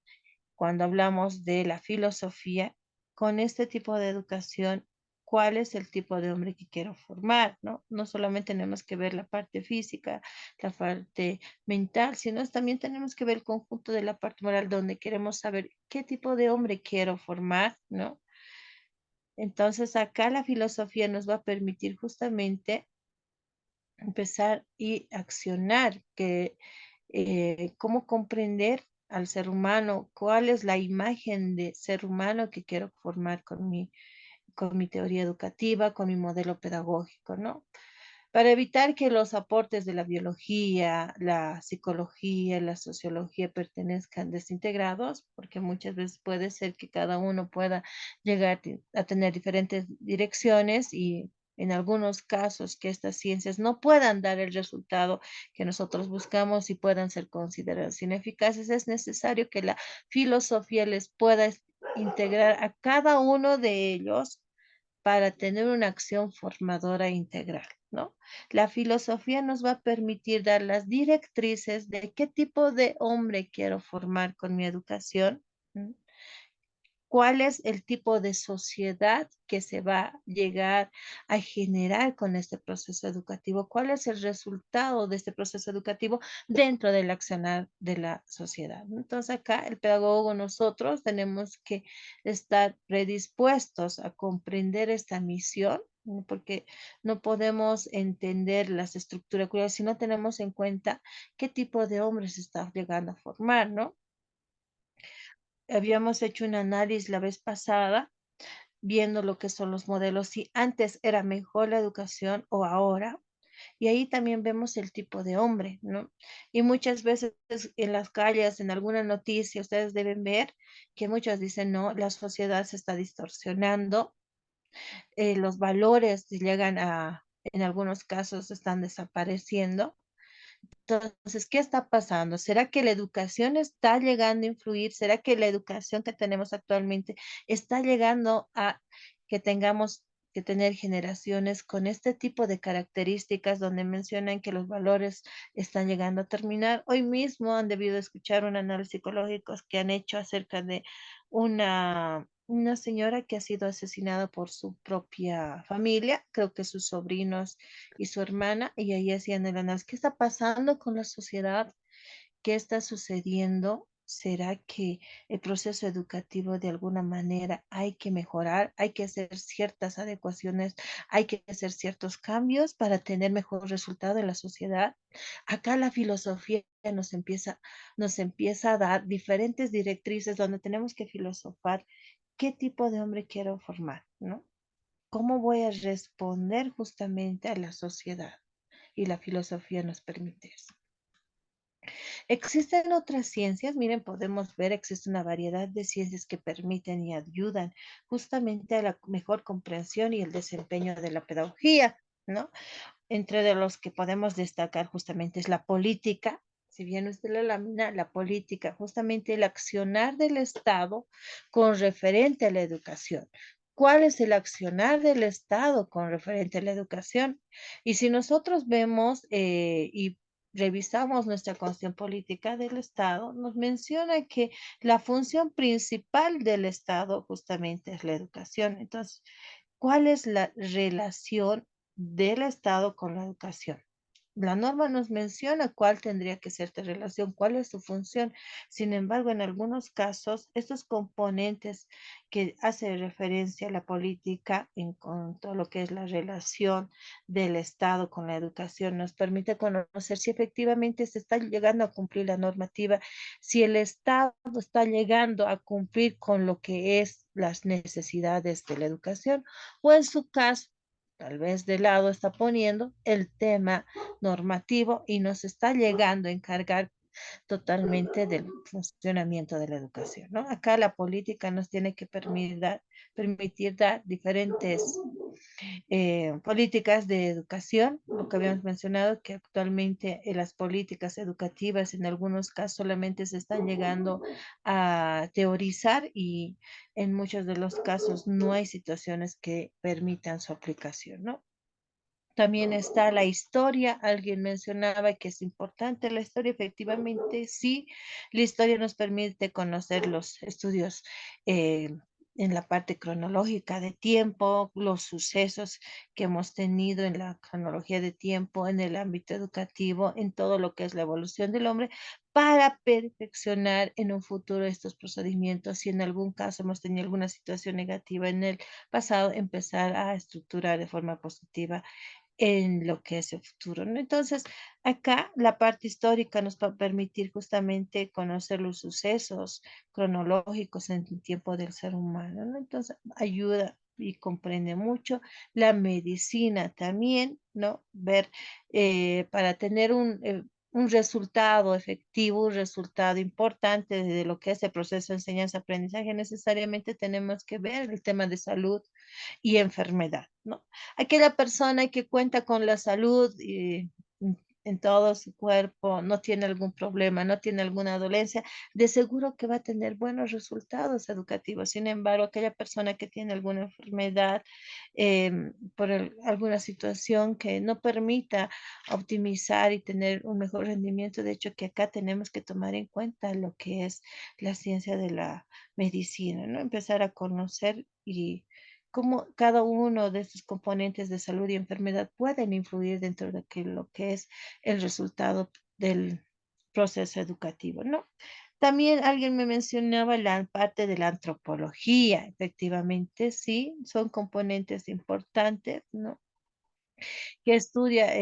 cuando hablamos de la filosofía, con este tipo de educación, cuál es el tipo de hombre que quiero formar, ¿no? No solamente tenemos que ver la parte física, la parte mental, sino también tenemos que ver el conjunto de la parte moral, donde queremos saber qué tipo de hombre quiero formar, ¿no? Entonces acá la filosofía nos va a permitir justamente empezar y accionar, que cómo comprender al ser humano, cuál es la imagen de ser humano que quiero formar con mi teoría educativa, con mi modelo pedagógico, ¿no? Para evitar que los aportes de la biología, la psicología, la sociología pertenezcan desintegrados, porque muchas veces puede ser que cada uno pueda llegar a tener diferentes direcciones y en algunos casos que estas ciencias no puedan dar el resultado que nosotros buscamos y puedan ser consideradas ineficaces, es necesario que la filosofía les pueda integrar a cada uno de ellos para tener una acción formadora integral, ¿no? La filosofía nos va a permitir dar las directrices de qué tipo de hombre quiero formar con mi educación, ¿m? Cuál es el tipo de sociedad que se va a llegar a generar con este proceso educativo, cuál es el resultado de este proceso educativo dentro del accionar de la sociedad, ¿no? Entonces acá el pedagogo, nosotros tenemos que estar predispuestos a comprender esta misión, ¿no? Porque no podemos entender las estructuras curriculares si no tenemos en cuenta qué tipo de hombres se está llegando a formar, ¿no? Habíamos hecho un análisis la vez pasada viendo lo que son los modelos, si antes era mejor la educación o ahora. Y ahí también vemos el tipo de hombre, ¿no? Y muchas veces en las calles, en alguna noticia, ustedes deben ver que muchos dicen, no, la sociedad se está distorsionando, los valores llegan a, en algunos casos, están desapareciendo. Entonces, ¿qué está pasando? ¿Será que la educación está llegando a influir? ¿Será que la educación que tenemos actualmente está llegando a que tengamos que tener generaciones con este tipo de características donde mencionan que los valores están llegando a terminar? Hoy mismo han debido escuchar un análisis psicológico que han hecho acerca de una señora que ha sido asesinada por su propia familia, creo que sus sobrinos y su hermana, y ahí hacían el análisis. ¿Qué está pasando con la sociedad? ¿Qué está sucediendo? ¿Será que el proceso educativo de alguna manera hay que mejorar? Hay que hacer ciertas adecuaciones, hay que hacer ciertos cambios para tener mejor resultado en la sociedad. Acá la filosofía nos empieza a dar diferentes directrices donde tenemos que filosofar qué tipo de hombre quiero formar, ¿no? ¿Cómo voy a responder justamente a la sociedad? Y la filosofía nos permite eso. Existen otras ciencias, miren, podemos ver, existe una variedad de ciencias que permiten y ayudan justamente a la mejor comprensión y el desempeño de la pedagogía, ¿no? Entre de los que podemos destacar justamente es la política. Si bien usted la lámina, la política, justamente el accionar del Estado con referente a la educación. ¿Cuál es el accionar del Estado con referente a la educación? Y si nosotros vemos y revisamos nuestra constitución política del Estado, nos menciona que la función principal del Estado justamente es la educación. Entonces, ¿cuál es la relación del Estado con la educación? La norma nos menciona cuál tendría que ser esta relación, cuál es su función. Sin embargo, en algunos casos, estos componentes que hace referencia a la política en cuanto a lo que es la relación del Estado con la educación nos permite conocer si efectivamente se está llegando a cumplir la normativa, si el Estado está llegando a cumplir con lo que es las necesidades de la educación o en su caso tal vez de lado está poniendo el tema normativo y nos está llegando a encargar totalmente del funcionamiento de la educación, ¿no? Acá la política nos tiene que permitir dar diferentes políticas de educación, lo que habíamos mencionado, que actualmente las políticas educativas en algunos casos solamente se están llegando a teorizar y en muchos de los casos no hay situaciones que permitan su aplicación, ¿no? También está la historia. Alguien mencionaba que es importante la historia. Efectivamente, sí, la historia nos permite conocer los estudios eh, en la parte cronológica de tiempo, los sucesos que hemos tenido en la cronología de tiempo, en el ámbito educativo, en todo lo que es la evolución del hombre, para perfeccionar en un futuro estos procedimientos. Si en algún caso hemos tenido alguna situación negativa en el pasado, empezar a estructurar de forma positiva en lo que es el futuro, ¿no? Entonces, acá la parte histórica nos va a permitir justamente conocer los sucesos cronológicos en el tiempo del ser humano, ¿no? Entonces, ayuda y comprende mucho. La medicina también, ¿no? Ver para tener un resultado efectivo, un resultado importante de lo que es el proceso de enseñanza-aprendizaje, necesariamente tenemos que ver el tema de salud y enfermedad, ¿no? Aquella persona que cuenta con la salud en todo su cuerpo, no tiene algún problema, no tiene alguna dolencia, de seguro que va a tener buenos resultados educativos. Sin embargo, aquella persona que tiene alguna enfermedad por alguna situación que no permita optimizar y tener un mejor rendimiento, de hecho que acá tenemos que tomar en cuenta lo que es la ciencia de la medicina, ¿no? Empezar a conocer y cómo cada uno de estos componentes de salud y enfermedad pueden influir dentro de lo que es el resultado del proceso educativo, ¿no? También alguien me mencionaba la parte de la antropología. Efectivamente, sí, son componentes importantes, ¿no? Que estudia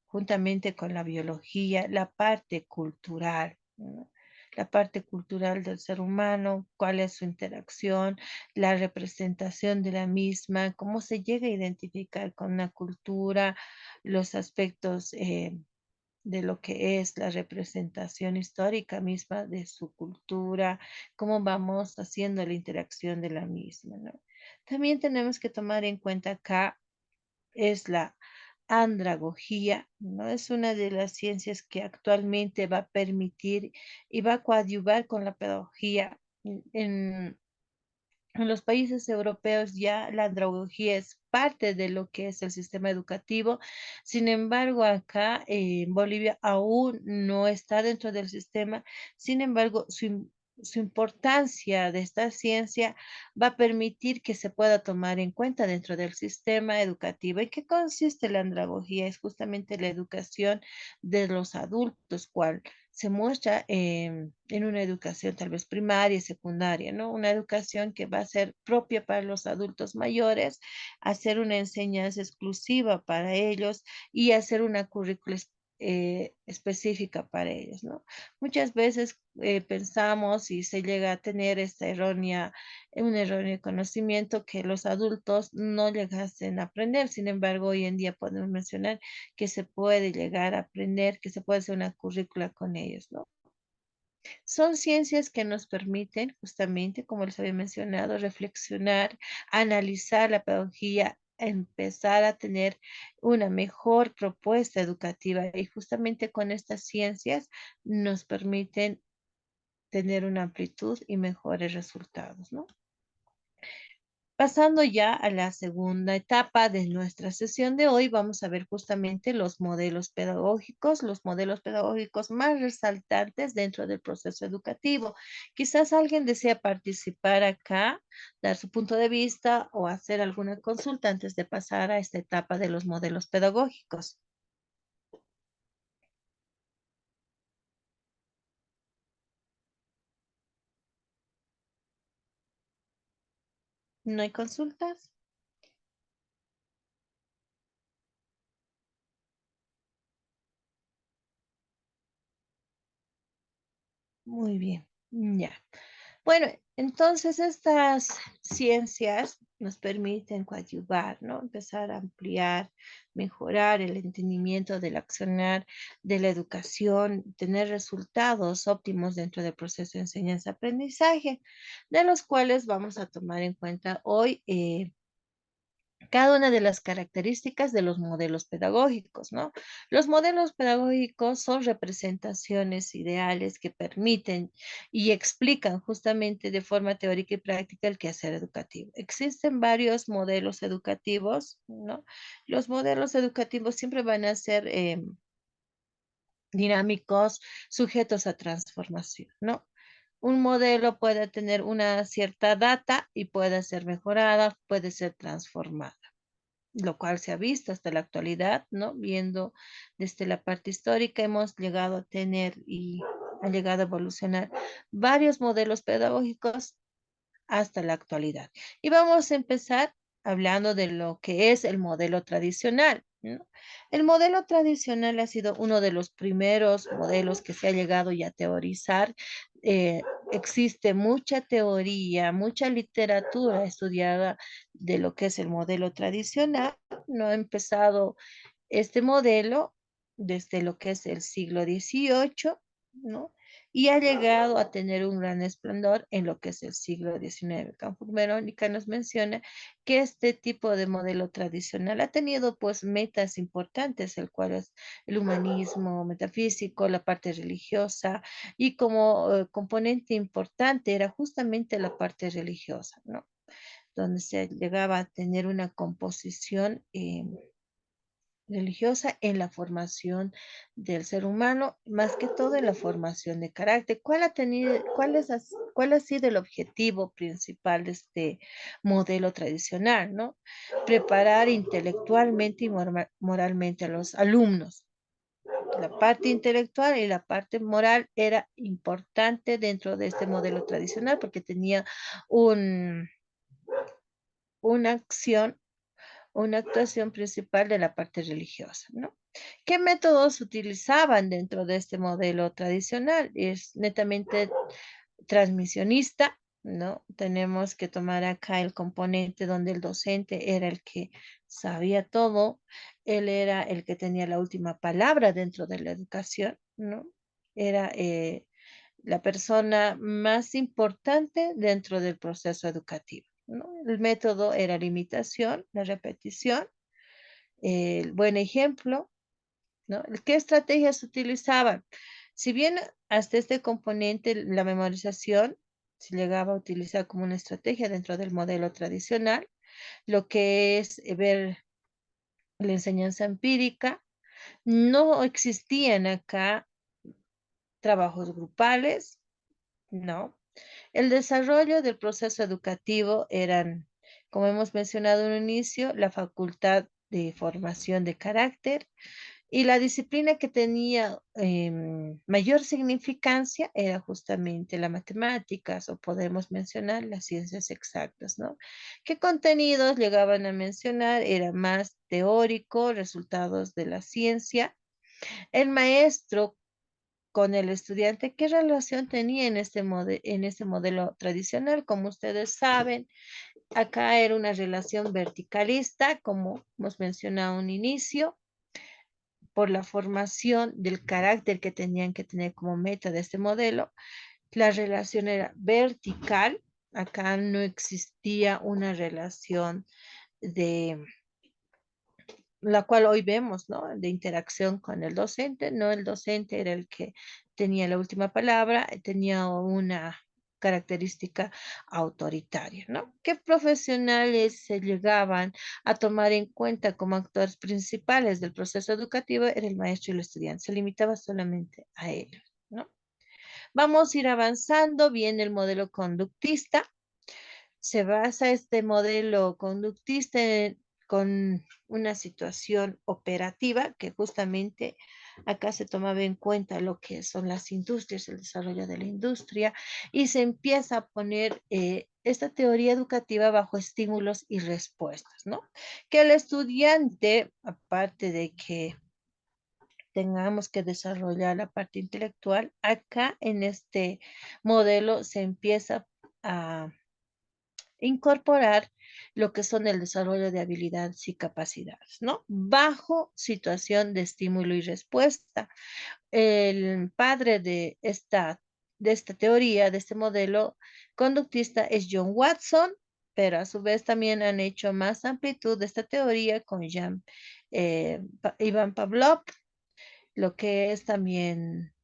juntamente con la biología la parte cultural, ¿no? la parte cultural del ser humano, cuál es su interacción, la representación de la misma, cómo se llega a identificar con una cultura, los aspectos de lo que es la representación histórica misma de su cultura, cómo vamos haciendo la interacción de la misma, ¿no? También tenemos que tomar en cuenta acá es la andragogía, ¿no? Es una de las ciencias que actualmente va a permitir y va a coadyuvar con la pedagogía. En los países europeos ya la andragogía es parte de lo que es el sistema educativo. Sin embargo, acá en Bolivia aún no está dentro del sistema. Sin embargo, su importancia de esta ciencia va a permitir que se pueda tomar en cuenta dentro del sistema educativo. ¿En qué consiste la andragogía? Es justamente la educación de los adultos, cual se muestra en una educación tal vez primaria y secundaria, ¿no? Una educación que va a ser propia para los adultos mayores, hacer una enseñanza exclusiva para ellos y hacer una currícula específica para ellos, ¿no? Muchas veces pensamos y se llega a tener un erróneo conocimiento que los adultos no llegasen a aprender. Sin embargo, hoy en día podemos mencionar que se puede llegar a aprender, que se puede hacer una currícula con ellos, ¿no? Son ciencias que nos permiten justamente, como les había mencionado, reflexionar, analizar la pedagogía, empezar a tener una mejor propuesta educativa y justamente con estas ciencias nos permiten tener una amplitud y mejores resultados, ¿no? Pasando ya a la segunda etapa de nuestra sesión de hoy, vamos a ver justamente los modelos pedagógicos más resaltantes dentro del proceso educativo. Quizás alguien desea participar acá, dar su punto de vista o hacer alguna consulta antes de pasar a esta etapa de los modelos pedagógicos. ¿No hay consultas? Muy bien, ya. Bueno, entonces estas ciencias nos permiten coadyuvar, ¿no? Empezar a ampliar, mejorar el entendimiento del accionar de la educación, tener resultados óptimos dentro del proceso de enseñanza-aprendizaje, de los cuales vamos a tomar en cuenta hoy cada una de las características de los modelos pedagógicos, ¿no? Los modelos pedagógicos son representaciones ideales que permiten y explican justamente de forma teórica y práctica el quehacer educativo. Existen varios modelos educativos, ¿no? Los modelos educativos siempre van a ser dinámicos, sujetos a transformación, ¿no? Un modelo puede tener una cierta data y puede ser mejorada, puede ser transformada, lo cual se ha visto hasta la actualidad, ¿no? Viendo desde la parte histórica, hemos llegado a tener y ha llegado a evolucionar varios modelos pedagógicos hasta la actualidad. Y vamos a empezar hablando de lo que es el modelo tradicional, ¿no? El modelo tradicional ha sido uno de los primeros modelos que se ha llegado ya a teorizar. Existe mucha teoría, mucha literatura estudiada de lo que es el modelo tradicional. No ha empezado este modelo desde lo que es el siglo XVIII, ¿no? Y ha llegado a tener un gran esplendor en lo que es el siglo XIX. Campos Verónica nos menciona que este tipo de modelo tradicional ha tenido pues metas importantes, el cual es el humanismo metafísico, la parte religiosa, y como componente importante era justamente la parte religiosa, ¿no? Donde se llegaba a tener una composición religiosa en la formación del ser humano, más que todo en la formación de carácter. ¿Cuál ha sido el objetivo principal de este modelo tradicional, ¿no? Preparar intelectualmente y moralmente a los alumnos. La parte intelectual y la parte moral era importante dentro de este modelo tradicional porque tenía un, una acción una actuación principal de la parte religiosa, ¿no? ¿Qué métodos utilizaban dentro de este modelo tradicional? Es netamente transmisionista, ¿no? Tenemos que tomar acá el componente donde el docente era el que sabía todo, él era el que tenía la última palabra dentro de la educación, ¿no? Era la persona más importante dentro del proceso educativo, ¿no? El método era la imitación, la repetición, el buen ejemplo, ¿no? ¿Qué estrategias utilizaban? Si bien hasta este componente, la memorización, se llegaba a utilizar como una estrategia dentro del modelo tradicional, lo que es ver la enseñanza empírica, no existían acá trabajos grupales, no. El desarrollo del proceso educativo eran, como hemos mencionado en un inicio, la facultad de formación de carácter, y la disciplina que tenía mayor significancia era justamente las matemáticas o podemos mencionar las ciencias exactas, ¿no? ¿Qué contenidos llegaban a mencionar? Era más teórico, resultados de la ciencia. El maestro con el estudiante, ¿qué relación tenía en en este modelo tradicional? Como ustedes saben, acá era una relación verticalista, como hemos mencionado a un inicio por la formación del carácter que tenían que tener como meta de este modelo. La relación era vertical, acá no existía una relación de la cual hoy vemos, ¿no? De interacción con el docente, no, el docente era el que tenía la última palabra, tenía una característica autoritaria, ¿no? ¿Qué profesionales se llegaban a tomar en cuenta como actores principales del proceso educativo? Era el maestro y el estudiante, se limitaba solamente a ellos, ¿no? Vamos a ir avanzando, viene el modelo conductista. Se basa este modelo conductista con una situación operativa que justamente acá se tomaba en cuenta lo que son las industrias, el desarrollo de la industria, y se empieza a poner esta teoría educativa bajo estímulos y respuestas, ¿no? Que el estudiante, aparte de que tengamos que desarrollar la parte intelectual, acá en este modelo se empieza a incorporar lo que son el desarrollo de habilidades y capacidades, ¿no? Bajo situación de estímulo y respuesta. El padre de esta teoría, de este modelo conductista es John Watson, pero a su vez también han hecho más amplitud de esta teoría con Ivan Pavlov, lo que es también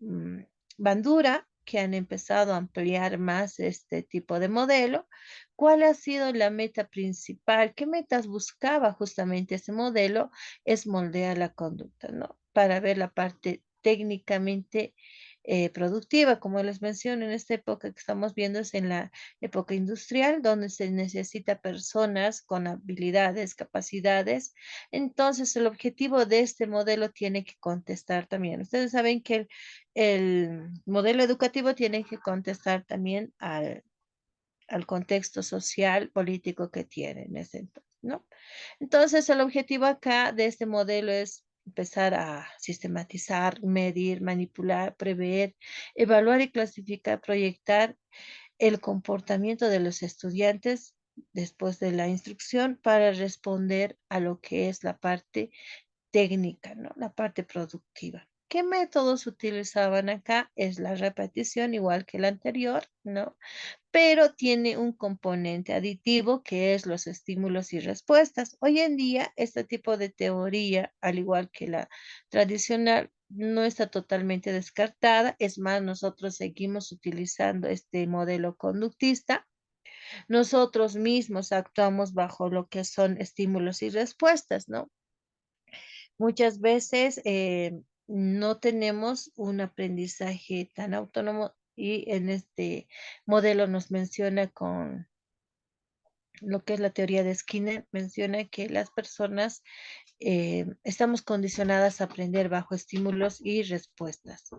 mm, Bandura, que han empezado a ampliar más este tipo de modelo. ¿Cuál ha sido la meta principal? ¿Qué metas buscaba justamente ese modelo? Es moldear la conducta, ¿no? Para ver la parte técnicamente productiva, como les menciono, en esta época que estamos viendo es en la época industrial, donde se necesita personas con habilidades, capacidades. Entonces, el objetivo de este modelo tiene que contestar también. Ustedes saben que el modelo educativo tiene que contestar también al contexto social, político que tiene en ese entonces, ¿no? Entonces, el objetivo acá de este modelo es empezar a sistematizar, medir, manipular, prever, evaluar y clasificar, proyectar el comportamiento de los estudiantes después de la instrucción para responder a lo que es la parte técnica, ¿no? La parte productiva. ¿Qué métodos utilizaban acá? Es la repetición, igual que el anterior, ¿no? Pero tiene un componente aditivo que es los estímulos y respuestas. Hoy en día, este tipo de teoría, al igual que la tradicional, no está totalmente descartada. Es más, nosotros seguimos utilizando este modelo conductista. Nosotros mismos actuamos bajo lo que son estímulos y respuestas, ¿no? Muchas veces no tenemos un aprendizaje tan autónomo y en este modelo nos menciona con lo que es la teoría de Skinner, menciona que las personas estamos condicionadas a aprender bajo estímulos y respuestas.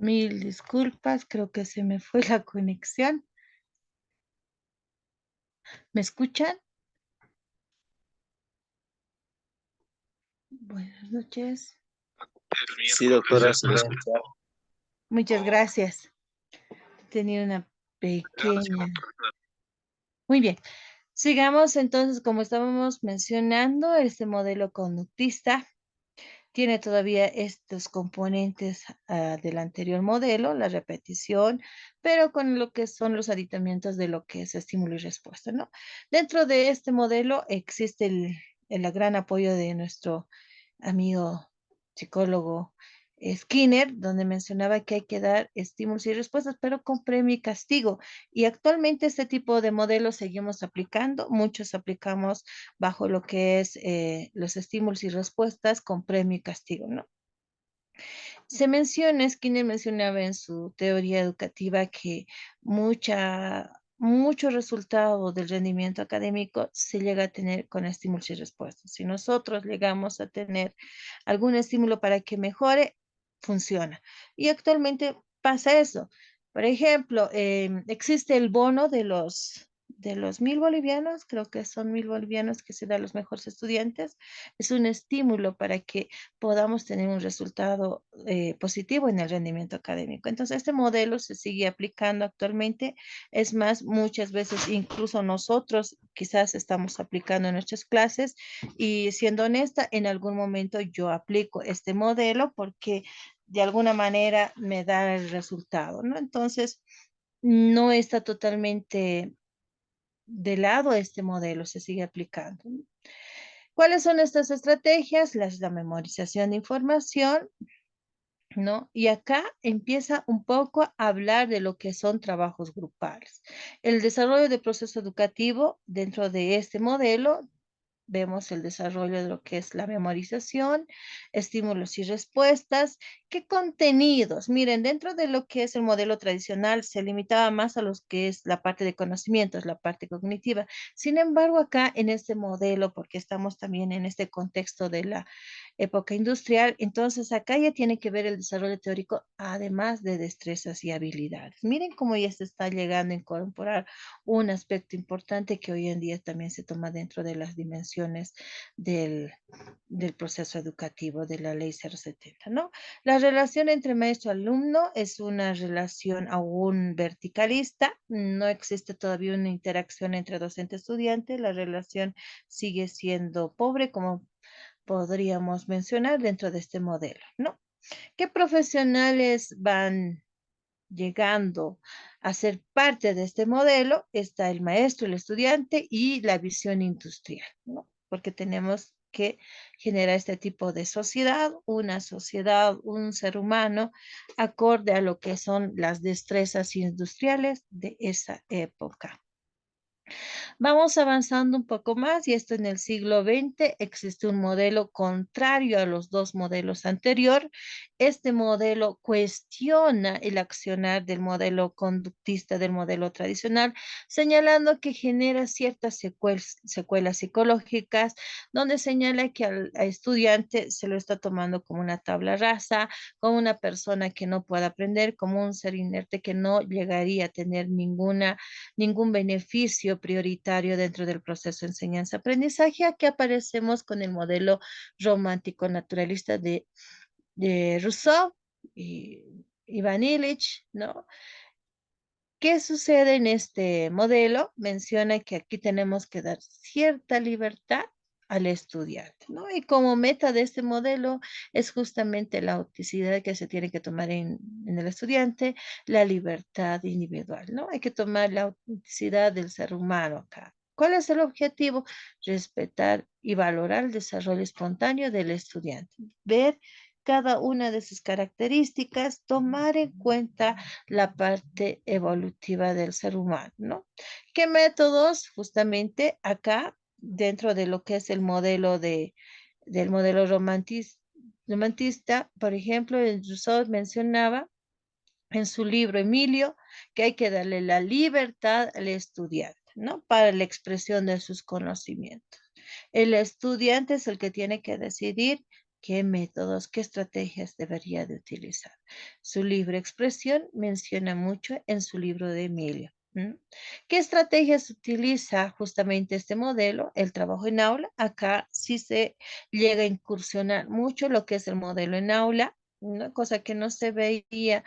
Mil disculpas, creo que se me fue la conexión. ¿Me escuchan? Buenas noches. Sí, doctora, se le escucha. Muchas gracias. Tenía una pequeña. Muy bien. Sigamos entonces, como estábamos mencionando, este modelo conductista tiene todavía estos componentes del anterior modelo, la repetición, pero con lo que son los aditamientos de lo que es estímulo y respuesta, ¿no? Dentro de este modelo existe el gran apoyo de nuestro amigo psicólogo Skinner, donde mencionaba que hay que dar estímulos y respuestas, pero con premio y castigo. Y actualmente este tipo de modelos seguimos aplicando, muchos aplicamos bajo lo que es los estímulos y respuestas con premio y castigo, ¿no? Se menciona, Skinner mencionaba en su teoría educativa que mucho resultado del rendimiento académico se llega a tener con estímulos y respuestas. Si nosotros llegamos a tener algún estímulo para que mejore, funciona. Y actualmente pasa eso. Por ejemplo, existe el bono de los 1.000 bolivianos, creo que son 1.000 bolivianos que se da a los mejores estudiantes. Es un estímulo para que podamos tener un resultado positivo en el rendimiento académico. Entonces, este modelo se sigue aplicando actualmente. Es más, muchas veces incluso nosotros quizás estamos aplicando en nuestras clases y siendo honesta, en algún momento yo aplico este modelo porque de alguna manera me da el resultado, ¿no? Entonces, no está totalmente de lado este modelo, se sigue aplicando, ¿no? ¿Cuáles son estas estrategias? La memorización de información, ¿no? Y acá empieza un poco a hablar de lo que son trabajos grupales. El desarrollo de proceso educativo dentro de este modelo vemos el desarrollo de lo que es la memorización, estímulos y respuestas. ¿Qué contenidos? Miren, dentro de lo que es el modelo tradicional se limitaba más a lo que es la parte de conocimientos, la parte cognitiva. Sin embargo, acá en este modelo, porque estamos también en este contexto de la época industrial, entonces acá ya tiene que ver el desarrollo teórico, además de destrezas y habilidades. Miren cómo ya se está llegando a incorporar un aspecto importante que hoy en día también se toma dentro de las dimensiones del, del proceso educativo de la ley 070, ¿no? La relación entre maestro-alumno es una relación aún verticalista, no existe todavía una interacción entre docente-estudiante, la relación sigue siendo pobre, como podríamos mencionar dentro de este modelo, ¿no? ¿Qué profesionales van llegando a ser parte de este modelo? Está el maestro, el estudiante y la visión industrial, ¿no? Porque tenemos que generar este tipo de sociedad, una sociedad, un ser humano, acorde a lo que son las destrezas industriales de esa época. Vamos avanzando un poco más y esto en el siglo XX existe un modelo contrario a los dos modelos anteriores. Este modelo cuestiona el accionar del modelo conductista del modelo tradicional, señalando que genera ciertas secuelas psicológicas, donde señala que al estudiante se lo está tomando como una tabla rasa, como una persona que no puede aprender, como un ser inerte que no llegaría a tener ningún beneficio prioritario dentro del proceso de enseñanza-aprendizaje. Aquí aparecemos con el modelo romántico naturalista de Rousseau y Van Illich, ¿no? ¿Qué sucede en este modelo? Menciona que aquí tenemos que dar cierta libertad al estudiante, ¿no? Y como meta de este modelo es justamente la autenticidad que se tiene que tomar en el estudiante, la libertad individual, ¿no? Hay que tomar la autenticidad del ser humano acá. ¿Cuál es el objetivo? Respetar y valorar el desarrollo espontáneo del estudiante. Ver cada una de sus características, tomar en cuenta la parte evolutiva del ser humano, ¿no? ¿Qué métodos? Justamente acá, dentro de lo que es el modelo del modelo romantista, por ejemplo, el Rousseau mencionaba en su libro Emilio que hay que darle la libertad al estudiante, ¿no? Para la expresión de sus conocimientos. El estudiante es el que tiene que decidir qué métodos, qué estrategias debería de utilizar. Su libre expresión menciona mucho en su libro de Emilio. ¿Mm? ¿Qué estrategias utiliza justamente este modelo? El trabajo en aula. Acá sí se llega a incursionar mucho lo que es el modelo en aula, una cosa que no se veía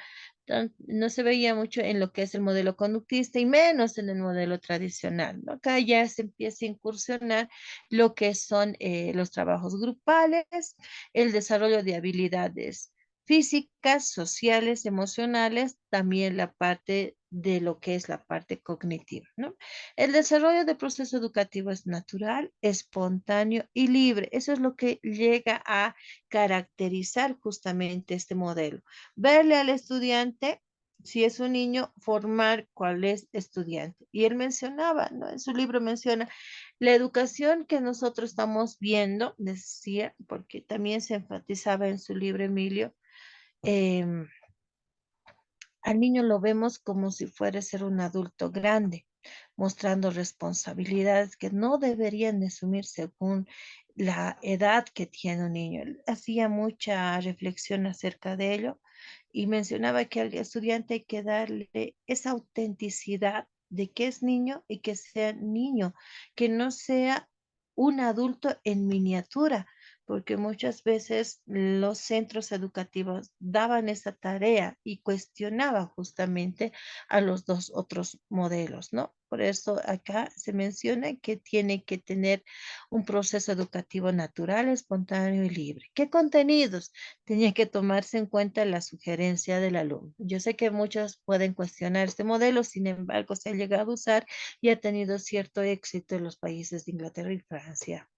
mucho en lo que es el modelo conductista y menos en el modelo tradicional, ¿no? Acá ya se empieza a incursionar lo que son los trabajos grupales, el desarrollo de habilidades físicas, sociales, emocionales, también la parte de lo que es la parte cognitiva, ¿no? El desarrollo del proceso educativo es natural, espontáneo y libre. Eso es lo que llega a caracterizar justamente este modelo. Verle al estudiante, si es un niño, formar cuál es estudiante. Y él mencionaba, ¿no? En su libro menciona la educación que nosotros estamos viendo, decía, porque también se enfatizaba en su libro Emilio, em, al niño lo vemos como si fuera a ser un adulto grande, mostrando responsabilidades que no deberían de asumir según la edad que tiene un niño. Él hacía mucha reflexión acerca de ello y mencionaba que al estudiante hay que darle esa autenticidad de que es niño y que sea niño, que no sea un adulto en miniatura, porque muchas veces los centros educativos daban esa tarea y cuestionaban justamente a los dos otros modelos, ¿no? Por eso acá se menciona que tiene que tener un proceso educativo natural, espontáneo y libre. ¿Qué contenidos? Tenía que tomarse en cuenta la sugerencia del alumno. Yo sé que muchos pueden cuestionar este modelo, sin embargo, se ha llegado a usar y ha tenido cierto éxito en los países de Inglaterra y Francia.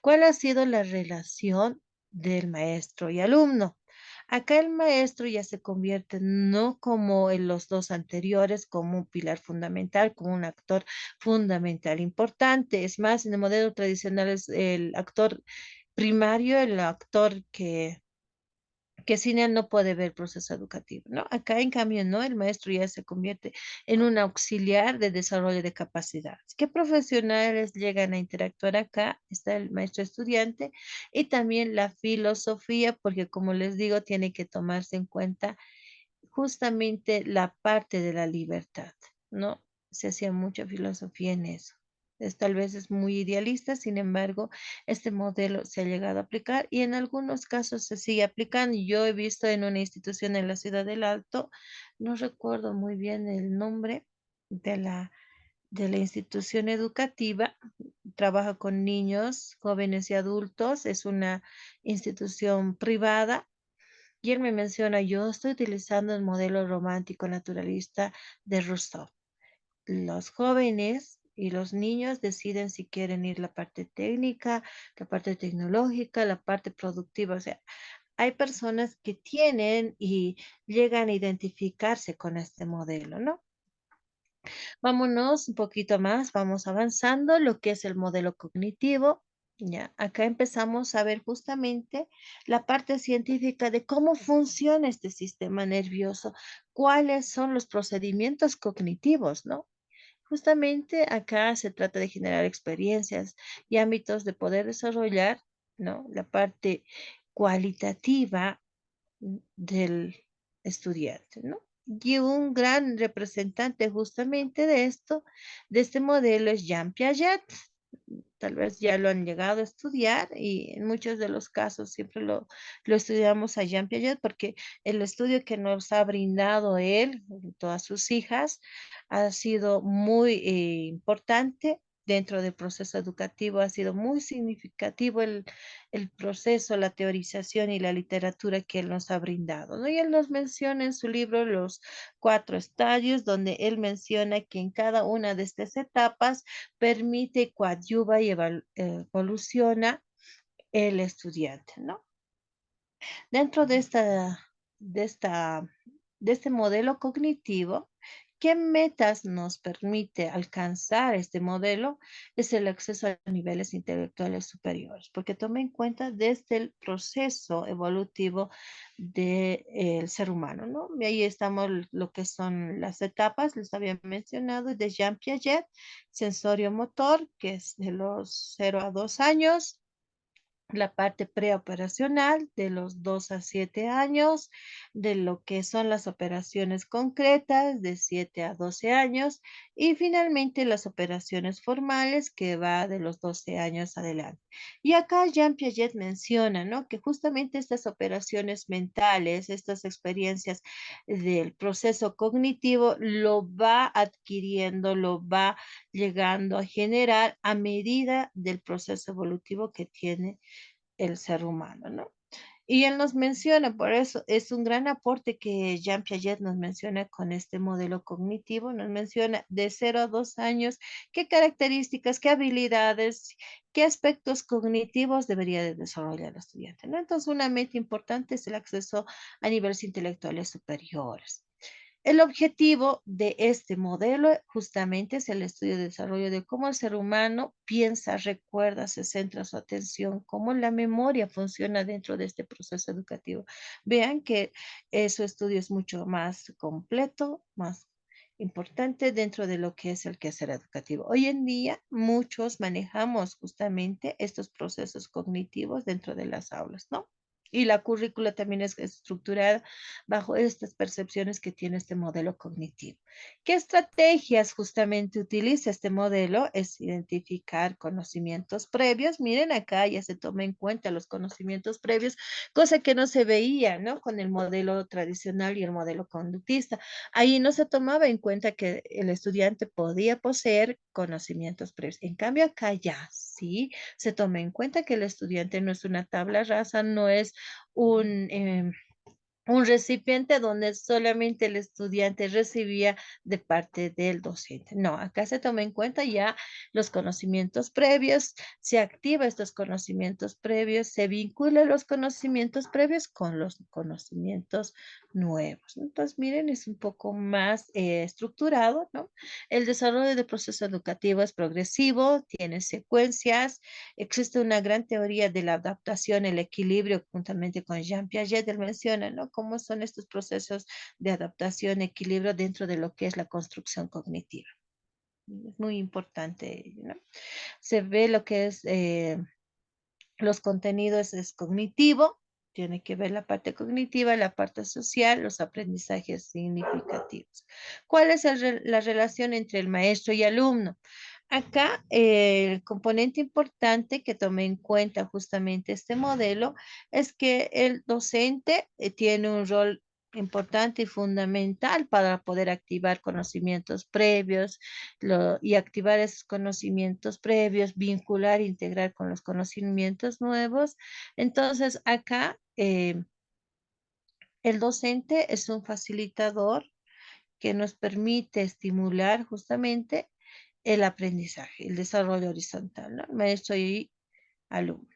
¿Cuál ha sido la relación del maestro y alumno? Acá el maestro ya se convierte no como en los dos anteriores, como un pilar fundamental, como un actor fundamental importante. Es más, en el modelo tradicional es el actor primario, el actor que sin él no puede ver proceso educativo, ¿no? Acá, en cambio, no, el maestro ya se convierte en un auxiliar de desarrollo de capacidades. ¿Qué profesionales llegan a interactuar acá? Está el maestro estudiante y también la filosofía, porque como les digo, tiene que tomarse en cuenta justamente la parte de la libertad, ¿no? Se hacía mucha filosofía en eso. Tal vez es muy idealista, sin embargo, este modelo se ha llegado a aplicar y en algunos casos se sigue aplicando. Yo he visto en una institución en la Ciudad del Alto, no recuerdo muy bien el nombre de de la institución educativa, trabaja con niños, jóvenes y adultos, es una institución privada y él me menciona, yo estoy utilizando el modelo romántico naturalista de Rousseau. Los jóvenes y los niños deciden si quieren ir la parte técnica, la parte tecnológica, la parte productiva. O sea, hay personas que tienen y llegan a identificarse con este modelo, ¿no? Vámonos un poquito más, vamos avanzando, lo que es el modelo cognitivo. Ya, acá empezamos a ver justamente la parte científica de cómo funciona este sistema nervioso, cuáles son los procedimientos cognitivos, ¿no? Justamente acá se trata de generar experiencias y ámbitos de poder desarrollar, ¿no? La parte cualitativa del estudiante, ¿no? Y un gran representante justamente de esto, de este modelo es Jean Piaget. Tal vez ya lo han llegado a estudiar y en muchos de los casos siempre lo estudiamos a Jean Piaget porque el estudio que nos ha brindado él, y todas sus hijas, ha sido muy importante dentro del proceso educativo, ha sido muy significativo el proceso, la teorización y la literatura que él nos ha brindado, ¿no? Y él nos menciona en su libro los 4 estadios, donde él menciona que en cada una de estas etapas permite, coadyuva y evoluciona el estudiante, ¿no? Dentro de esta, de este modelo cognitivo, ¿qué metas nos permite alcanzar este modelo? Es el acceso a niveles intelectuales superiores, porque toma en cuenta desde el proceso evolutivo del ser humano, ¿no? Y ahí estamos lo que son las etapas, les había mencionado, de Jean Piaget, sensorio motor, que es de los 0 a 2 años, la parte preoperacional de los 2 a 7 años, de lo que son las operaciones concretas de 7 a 12 años y finalmente las operaciones formales que va de los 12 años adelante. Y acá Jean Piaget menciona, ¿no? Que justamente estas operaciones mentales, estas experiencias del proceso cognitivo, lo va adquiriendo, lo va llegando a generar a medida del proceso evolutivo que tiene el ser humano, ¿no? Y él nos menciona, por eso es un gran aporte que Jean Piaget nos menciona con este modelo cognitivo, nos menciona de 0 a 2 años qué características, qué habilidades, qué aspectos cognitivos debería de desarrollar el estudiante, ¿no? Entonces, una meta importante es el acceso a niveles intelectuales superiores. El objetivo de este modelo justamente es el estudio y desarrollo de cómo el ser humano piensa, recuerda, se centra su atención, cómo la memoria funciona dentro de este proceso educativo. Vean que su estudio es mucho más completo, más importante dentro de lo que es el quehacer educativo. Hoy en día muchos manejamos justamente estos procesos cognitivos dentro de las aulas, ¿no? Y la currícula también es estructurada bajo estas percepciones que tiene este modelo cognitivo. ¿Qué estrategias justamente utiliza este modelo? Es identificar conocimientos previos. Miren, acá ya se toma en cuenta los conocimientos previos, cosa que no se veía, ¿no? Con el modelo tradicional y el modelo conductista. Ahí no se tomaba en cuenta que el estudiante podía poseer conocimientos previos. En cambio, acá ya sí se toma en cuenta que el estudiante no es una tabla rasa, no es un, un recipiente donde solamente el estudiante recibía de parte del docente. No, acá se toma en cuenta ya los conocimientos previos, se activa estos conocimientos previos, se vincula los conocimientos previos con los conocimientos nuevos. Entonces, miren, es un poco más estructurado, ¿no? El desarrollo del proceso educativo es progresivo, tiene secuencias, existe una gran teoría de la adaptación, el equilibrio, juntamente con Jean Piaget, él menciona, ¿no? Cómo son estos procesos de adaptación, equilibrio dentro de lo que es la construcción cognitiva. Es muy importante, ¿no? Se ve lo que es los contenidos es cognitivo, tiene que ver la parte cognitiva, la parte social, los aprendizajes significativos. ¿Cuál es la relación entre el maestro y alumno? Acá el componente importante que tome en cuenta justamente este modelo es que el docente tiene un rol importante y fundamental para poder activar conocimientos previos y activar esos conocimientos previos, vincular, integrar con los conocimientos nuevos. Entonces, acá el docente es un facilitador que nos permite estimular justamente el aprendizaje, el desarrollo horizontal, ¿no? Maestro y alumno.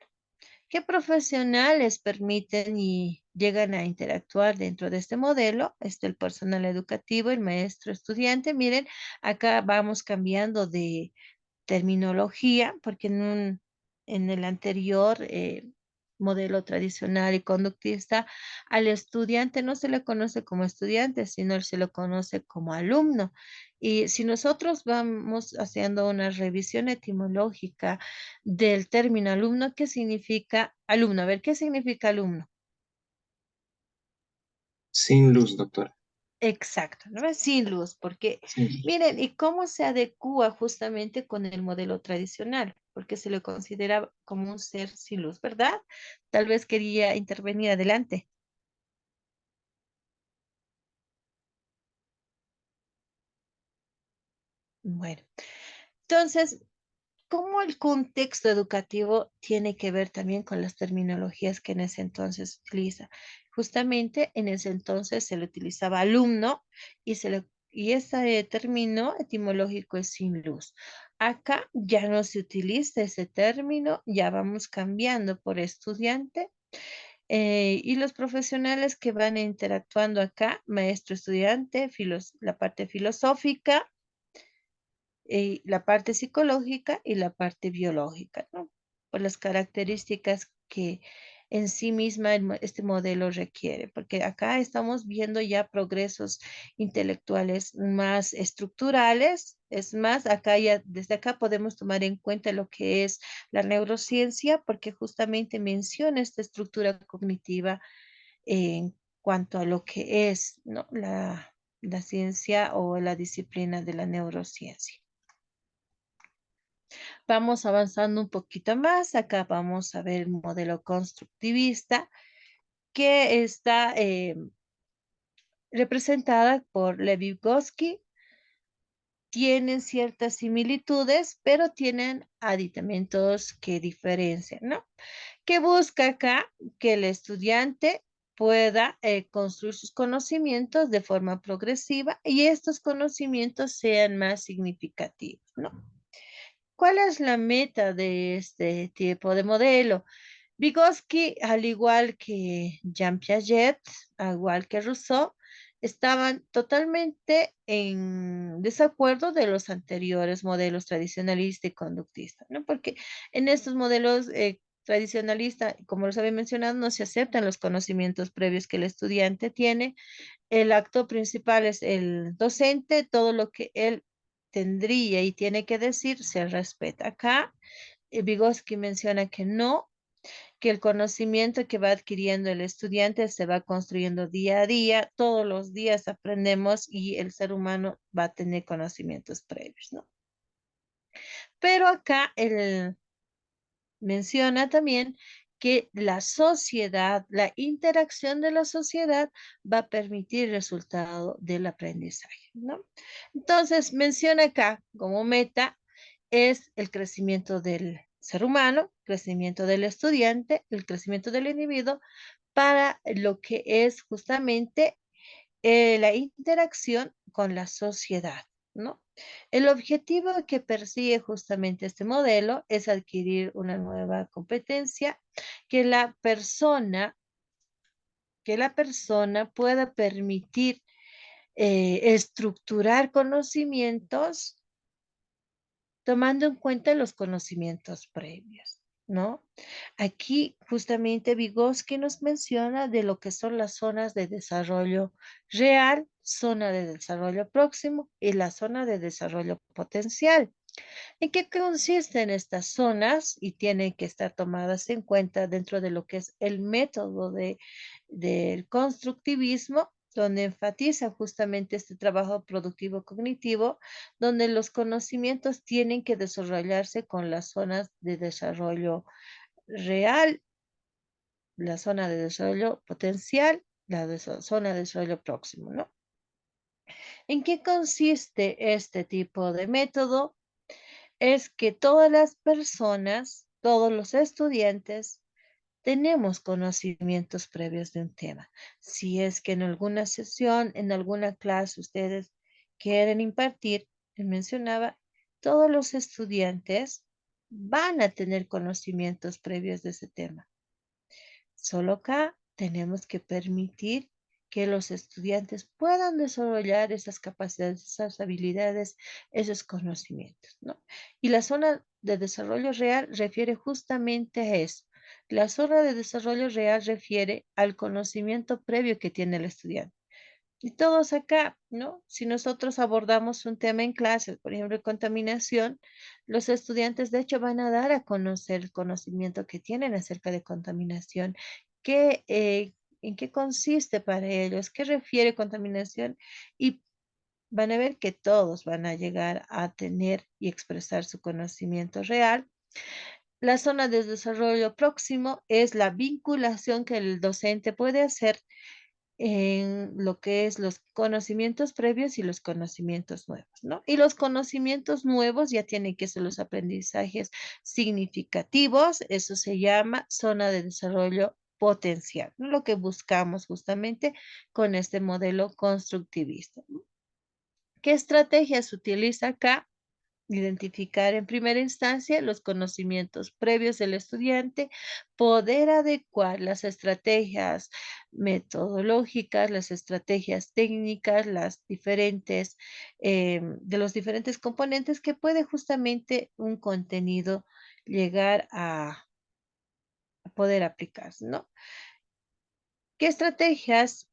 ¿Qué profesionales permiten y llegan a interactuar dentro de este modelo? El personal educativo, el maestro estudiante. Miren, acá vamos cambiando de terminología, porque en el anterior modelo tradicional y conductista, al estudiante no se le conoce como estudiante, sino se lo conoce como alumno. Y si nosotros vamos haciendo una revisión etimológica del término alumno, ¿qué significa alumno? A ver, ¿qué significa alumno? Sin luz, doctora. Exacto, ¿no? Sin luz, porque Sin luz. miren, ¿y cómo se adecua justamente con el modelo tradicional? Porque se le considera como un ser sin luz, ¿verdad? Tal vez quería intervenir adelante. Bueno, entonces, ¿cómo el contexto educativo tiene que ver también con las terminologías que en ese entonces se utiliza? Justamente en ese entonces se le utilizaba alumno y ese término etimológico es sin luz. Acá ya no se utiliza ese término, ya vamos cambiando por estudiante. Y los profesionales que van interactuando acá, maestro, estudiante, la parte filosófica, la parte psicológica y la parte biológica, ¿no? Por las características que en sí misma este modelo requiere, porque acá estamos viendo ya progresos intelectuales más estructurales. Es más, acá ya, desde acá podemos tomar en cuenta lo que es la neurociencia, porque justamente menciona esta estructura cognitiva en cuanto a lo que es, ¿no? La ciencia o la disciplina de la neurociencia. Vamos avanzando un poquito más. Acá vamos a ver el modelo constructivista que está representada por Levi Vygotsky. Tienen ciertas similitudes, pero tienen aditamentos que diferencian, ¿no? Que busca acá que el estudiante pueda construir sus conocimientos de forma progresiva y estos conocimientos sean más significativos, ¿no? ¿Cuál es la meta de este tipo de modelo? Vygotsky, al igual que Jean Piaget, al igual que Rousseau, estaban totalmente en desacuerdo de los anteriores modelos tradicionalista y conductista, ¿no? Porque en estos modelos tradicionalistas, como los había mencionado, no se aceptan los conocimientos previos que el estudiante tiene. El acto principal es el docente, todo lo que él tendría y tiene que decir se respeta. Acá, Vygotsky menciona que no, que el conocimiento que va adquiriendo el estudiante se va construyendo día a día, todos los días aprendemos y el ser humano va a tener conocimientos previos, ¿no? Pero acá él menciona también que la sociedad, la interacción de la sociedad va a permitir el resultado del aprendizaje, ¿no? Entonces, menciona acá como meta es el crecimiento del ser humano, crecimiento del estudiante, el crecimiento del individuo para lo que es justamente la interacción con la sociedad, ¿no? El objetivo que persigue justamente este modelo es adquirir una nueva competencia que la persona pueda permitir estructurar conocimientos tomando en cuenta los conocimientos previos, ¿no? Aquí justamente Vygotsky nos menciona de lo que son las zonas de desarrollo real, zona de desarrollo próximo y la zona de desarrollo potencial. ¿En qué consisten estas zonas? Y tienen que estar tomadas en cuenta dentro de lo que es el método del constructivismo, donde enfatiza justamente este trabajo productivo cognitivo, donde los conocimientos tienen que desarrollarse con las zonas de desarrollo real, la zona de desarrollo potencial, zona de desarrollo próximo, ¿no? ¿En qué consiste este tipo de método? Es que todas las personas, todos los estudiantes, tenemos conocimientos previos de un tema. Si es que en alguna sesión, en alguna clase ustedes quieren impartir, les mencionaba, todos los estudiantes van a tener conocimientos previos de ese tema. Solo acá tenemos que permitir que los estudiantes puedan desarrollar esas capacidades, esas habilidades, esos conocimientos, ¿no? Y la zona de desarrollo real refiere justamente a eso. La zona de desarrollo real refiere al conocimiento previo que tiene el estudiante. Y todos acá, ¿no? Si nosotros abordamos un tema en clase, por ejemplo, contaminación, los estudiantes de hecho van a dar a conocer el conocimiento que tienen acerca de contaminación, en qué consiste para ellos, qué refiere contaminación y van a ver que todos van a llegar a tener y expresar su conocimiento real. La zona de desarrollo próximo es la vinculación que el docente puede hacer en lo que es los conocimientos previos y los conocimientos nuevos, ¿no? Y los conocimientos nuevos ya tienen que ser los aprendizajes significativos, eso se llama zona de desarrollo potencial, ¿no? Lo que buscamos justamente con este modelo constructivista, ¿no? ¿Qué estrategias se utiliza acá? Identificar en primera instancia los conocimientos previos del estudiante, poder adecuar las estrategias metodológicas, las estrategias técnicas, las diferentes, de los diferentes componentes que puede justamente un contenido llegar a poder aplicarse, ¿no? ¿Qué estrategias,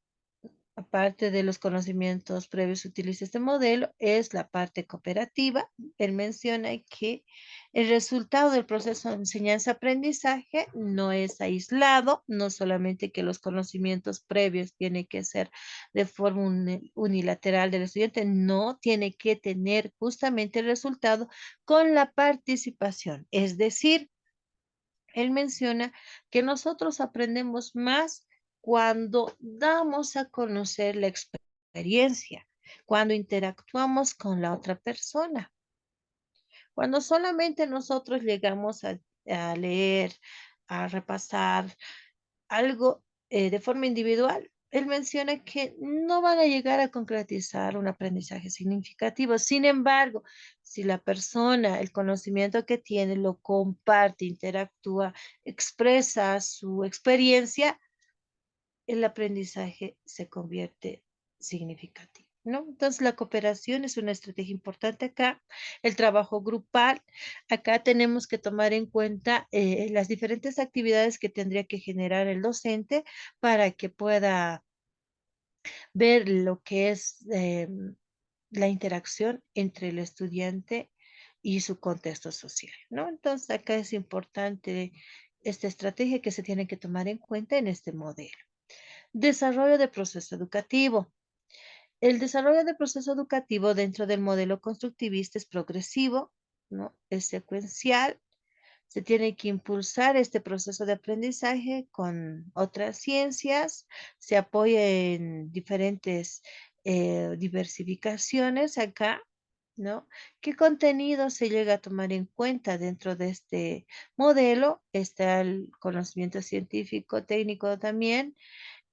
aparte de los conocimientos previos, utiliza este modelo? Es la parte cooperativa. Él menciona que el resultado del proceso de enseñanza-aprendizaje no es aislado, no solamente que los conocimientos previos tienen que ser de forma unilateral del estudiante, no tiene que tener justamente el resultado con la participación. Es decir, él menciona que nosotros aprendemos más cuando damos a conocer la experiencia, cuando interactuamos con la otra persona. Cuando solamente nosotros llegamos a leer, a repasar algo de forma individual, él menciona que no van a llegar a concretizar un aprendizaje significativo. Sin embargo, si la persona, el conocimiento que tiene, lo comparte, interactúa, expresa su experiencia, el aprendizaje se convierte significativo, ¿no? Entonces, la cooperación es una estrategia importante acá. El trabajo grupal, acá tenemos que tomar en cuenta las diferentes actividades que tendría que generar el docente para que pueda ver lo que es la interacción entre el estudiante y su contexto social, ¿no? Entonces, acá es importante esta estrategia que se tiene que tomar en cuenta en este modelo. Desarrollo de proceso educativo. El desarrollo de proceso educativo dentro del modelo constructivista es progresivo, ¿no? Es secuencial. Se tiene que impulsar este proceso de aprendizaje con otras ciencias. Se apoya en diferentes diversificaciones acá, ¿no? ¿Qué contenido se llega a tomar en cuenta dentro de este modelo? Está el conocimiento científico, técnico también,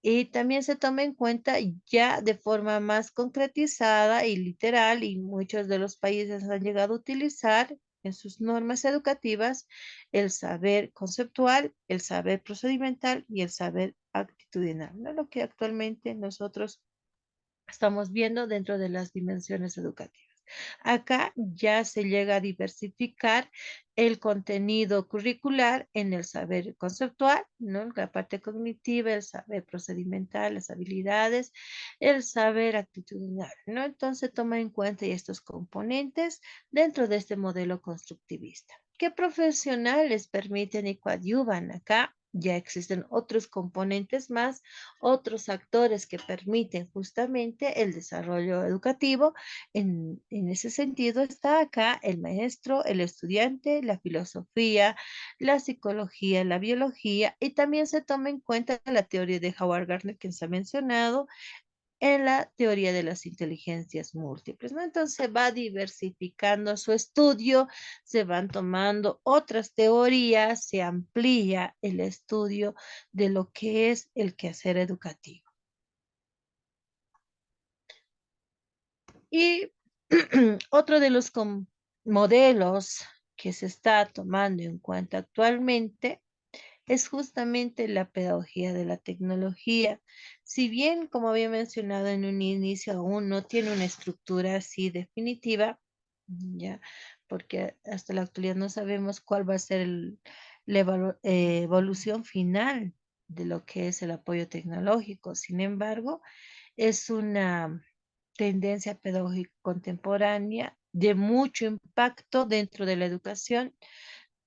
y también se toma en cuenta ya de forma más concretizada y literal, y muchos de los países han llegado a utilizar en sus normas educativas el saber conceptual, el saber procedimental y el saber actitudinal, ¿no? Lo que actualmente nosotros estamos viendo dentro de las dimensiones educativas. Acá ya se llega a diversificar el contenido curricular en el saber conceptual, ¿no? La parte cognitiva, el saber procedimental, las habilidades, el saber actitudinal, ¿no? Entonces toma en cuenta estos componentes dentro de este modelo constructivista. ¿Qué profesionales permiten y coadyuvan acá? Ya existen otros componentes más, otros actores que permiten justamente el desarrollo educativo. En ese sentido está acá el maestro, el estudiante, la filosofía, la psicología, la biología, y también se toma en cuenta la teoría de Howard Gardner que se ha mencionado en la teoría de las inteligencias múltiples, ¿no? Entonces se va diversificando su estudio, se van tomando otras teorías, se amplía el estudio de lo que es el quehacer educativo. Y otro de los modelos que se está tomando en cuenta actualmente es justamente la pedagogía de la tecnología. Si bien, como había mencionado en un inicio, aún no tiene una estructura así definitiva, ya, porque hasta la actualidad no sabemos cuál va a ser la evolución final de lo que es el apoyo tecnológico. Sin embargo, es una tendencia pedagógica contemporánea de mucho impacto dentro de la educación.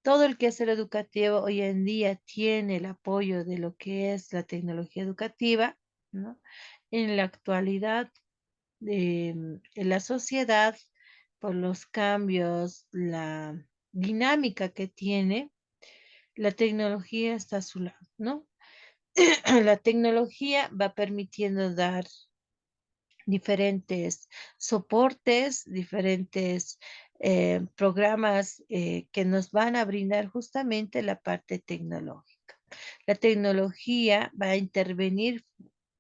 Todo el quehacer educativo hoy en día tiene el apoyo de lo que es la tecnología educativa, ¿no? En la actualidad, en la sociedad, por los cambios, la dinámica que tiene, la tecnología está a su lado, ¿no? La tecnología va permitiendo dar diferentes soportes, diferentes programas que nos van a brindar justamente la parte tecnológica. La tecnología va a intervenir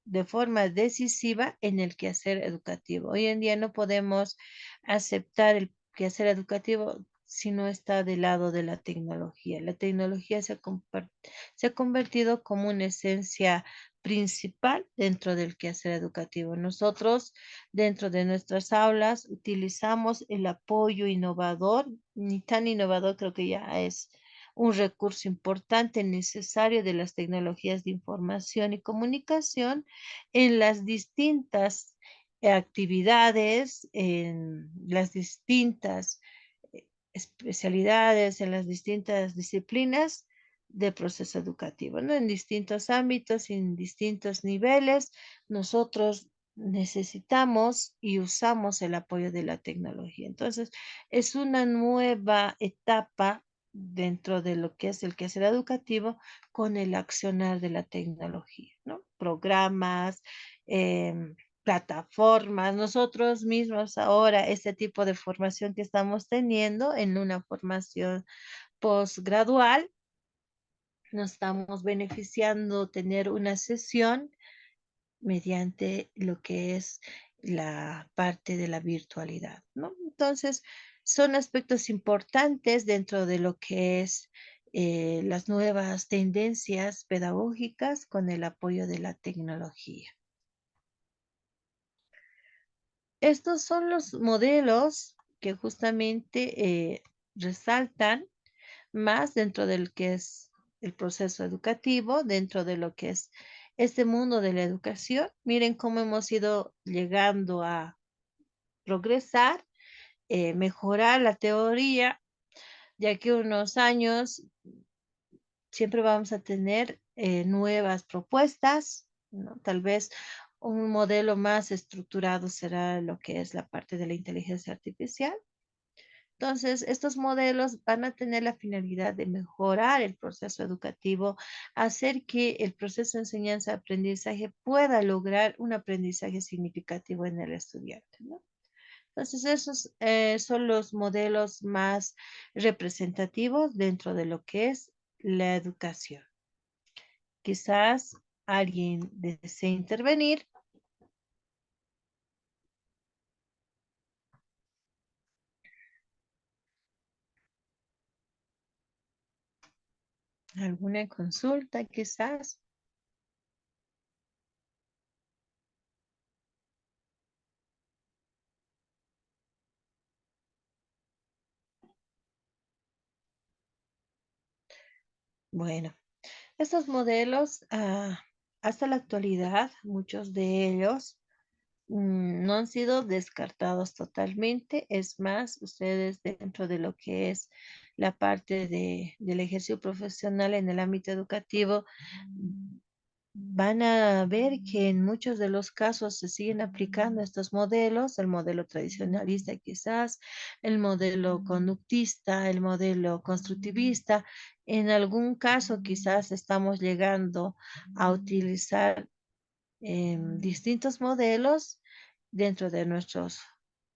de forma decisiva en el quehacer educativo. Hoy en día no podemos aceptar el quehacer educativo si no está del lado de la tecnología. La tecnología se ha convertido como una esencia principal dentro del quehacer educativo. Nosotros, dentro de nuestras aulas, utilizamos el apoyo innovador, ni tan innovador, creo que ya es un recurso importante necesario de las tecnologías de información y comunicación en las distintas actividades, en las distintas especialidades, en las distintas disciplinas del proceso educativo, ¿no? En distintos ámbitos, en distintos niveles, nosotros necesitamos y usamos el apoyo de la tecnología. Entonces, es una nueva etapa dentro de lo que es el quehacer educativo con el accionar de la tecnología, ¿no? Programas, plataformas, nosotros mismos ahora, este tipo de formación que estamos teniendo en una formación posgradual, nos estamos beneficiando tener una sesión mediante lo que es la parte de la virtualidad, ¿no? Entonces, son aspectos importantes dentro de lo que es las nuevas tendencias pedagógicas con el apoyo de la tecnología. Estos son los modelos que justamente resaltan más dentro del que es el proceso educativo, dentro de lo que es este mundo de la educación. Miren cómo hemos ido llegando a progresar, mejorar la teoría, ya que unos años siempre vamos a tener nuevas propuestas, ¿no? Tal vez un modelo más estructurado será lo que es la parte de la inteligencia artificial. Entonces, estos modelos van a tener la finalidad de mejorar el proceso educativo, hacer que el proceso de enseñanza-aprendizaje pueda lograr un aprendizaje significativo en el estudiante, ¿no? Entonces, esos son los modelos más representativos dentro de lo que es la educación. Quizás alguien desee intervenir. ¿Alguna consulta quizás? Bueno, estos modelos, hasta la actualidad, muchos de ellos no han sido descartados totalmente. Es más, ustedes dentro de lo que es la parte del ejercicio profesional en el ámbito educativo, van a ver que en muchos de los casos se siguen aplicando estos modelos, el modelo tradicionalista quizás, el modelo conductista, el modelo constructivista. En algún caso quizás estamos llegando a utilizar distintos modelos dentro de nuestros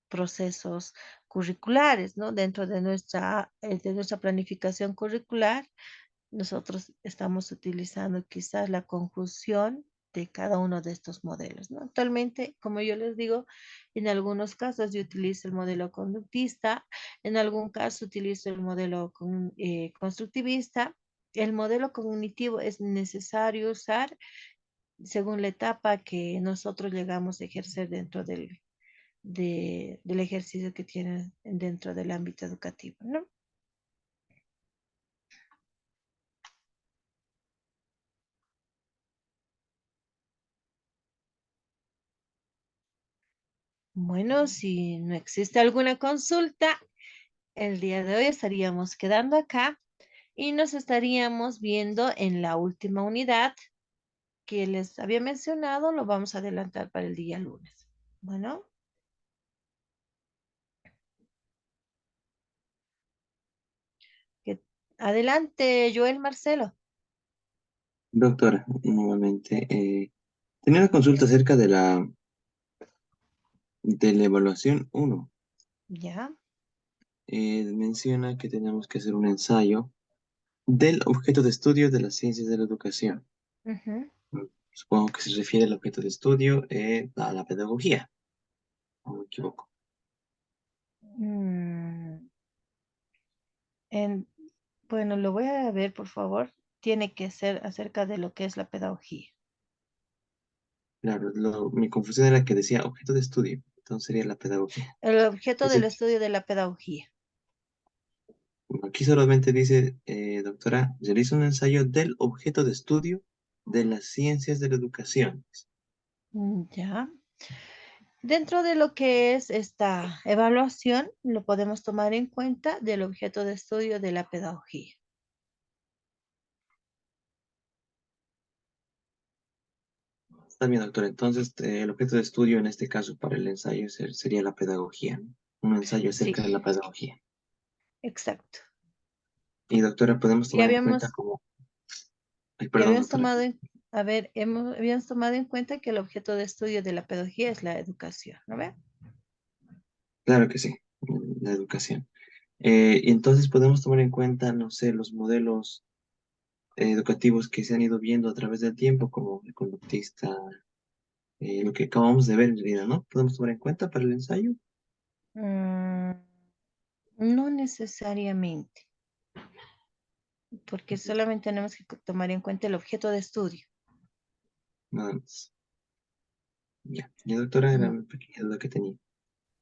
procesos curriculares, ¿no? Dentro de nuestra planificación curricular, nosotros estamos utilizando quizás la conjunción de cada uno de estos modelos, ¿no? Actualmente, como yo les digo, en algunos casos yo utilizo el modelo conductista, en algún caso utilizo el modelo constructivista. El modelo cognitivo es necesario usar según la etapa que nosotros llegamos a ejercer dentro del ejercicio que tienen dentro del ámbito educativo, ¿no? Bueno, si no existe alguna consulta, el día de hoy estaríamos quedando acá y nos estaríamos viendo en la última unidad que les había mencionado, lo vamos a adelantar para el día lunes. Bueno, que, adelante, Joel Marcelo. Doctora, nuevamente, tenía una consulta acerca de la evaluación 1. Ya. Menciona que tenemos que hacer un ensayo del objeto de estudio de las ciencias de la educación. Ujú. Supongo que se refiere al objeto de estudio a la pedagogía. ¿O me equivoco? Mm, en- bueno, lo voy a ver, por favor. Tiene que ser acerca de lo que es la pedagogía. Claro, mi confusión era que decía objeto de estudio, entonces sería la pedagogía. El objeto Es del el- estudio de la pedagogía. Bueno, aquí solamente dice, doctora, realiza un ensayo del objeto de estudio de las ciencias de la educación. Ya. Dentro de lo que es esta evaluación, lo podemos tomar en cuenta del objeto de estudio de la pedagogía. Está bien, doctora. Entonces, el objeto de estudio en este caso para el ensayo sería la pedagogía, ¿no? Un ensayo Sí, acerca de la pedagogía. exacto. Y doctora, podemos Y tomar en cuenta habíamos, como... Ay, y perdón, habíamos doctora. tomado en, a ver, habíamos tomado en cuenta que el objeto de estudio de la pedagogía es la educación, ¿no ve? Claro que sí, la educación. Y entonces podemos tomar en cuenta, no sé, los modelos educativos que se han ido viendo a través del tiempo, como el conductista, lo que acabamos de ver en realidad, ¿no? Podemos tomar en cuenta para el ensayo. Mm, no necesariamente, porque solamente tenemos que tomar en cuenta el objeto de estudio. Nada más. Ya, ya doctora, era Mm, una pequeña duda que tenía.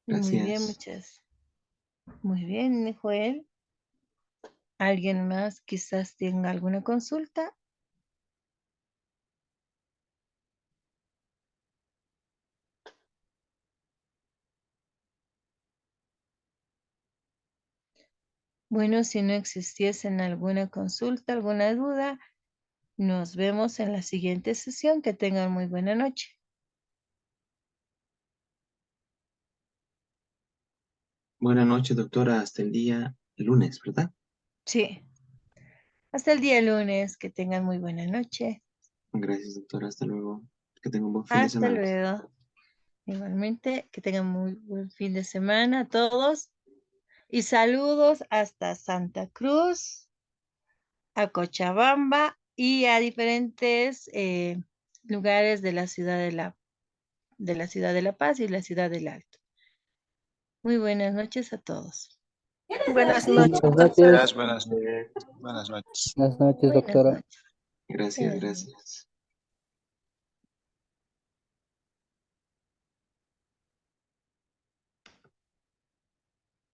Muy bien, Gracias. muchas. Muy bien, Joel. ¿Alguien más quizás tenga alguna consulta? Bueno, si no existiesen alguna consulta, alguna duda, nos vemos en la siguiente sesión. Que tengan muy buena noche. Buenas noches, doctora. Hasta el día lunes, ¿verdad? Sí, hasta el día lunes. Que tengan muy buena noche. Gracias, doctora. Hasta luego. Que tenga un buen fin de Hasta semana. luego. Igualmente, que tengan muy buen fin de semana a todos. Y saludos hasta Santa Cruz, a Cochabamba y a diferentes lugares de la ciudad de la ciudad de La Paz y la ciudad del Alto. Muy buenas noches a todos. Buenas noches, Buenas doctora. noches. Buenas noches. Buenas noches, Buenas doctora. noches. Gracias, Buenas noches. gracias.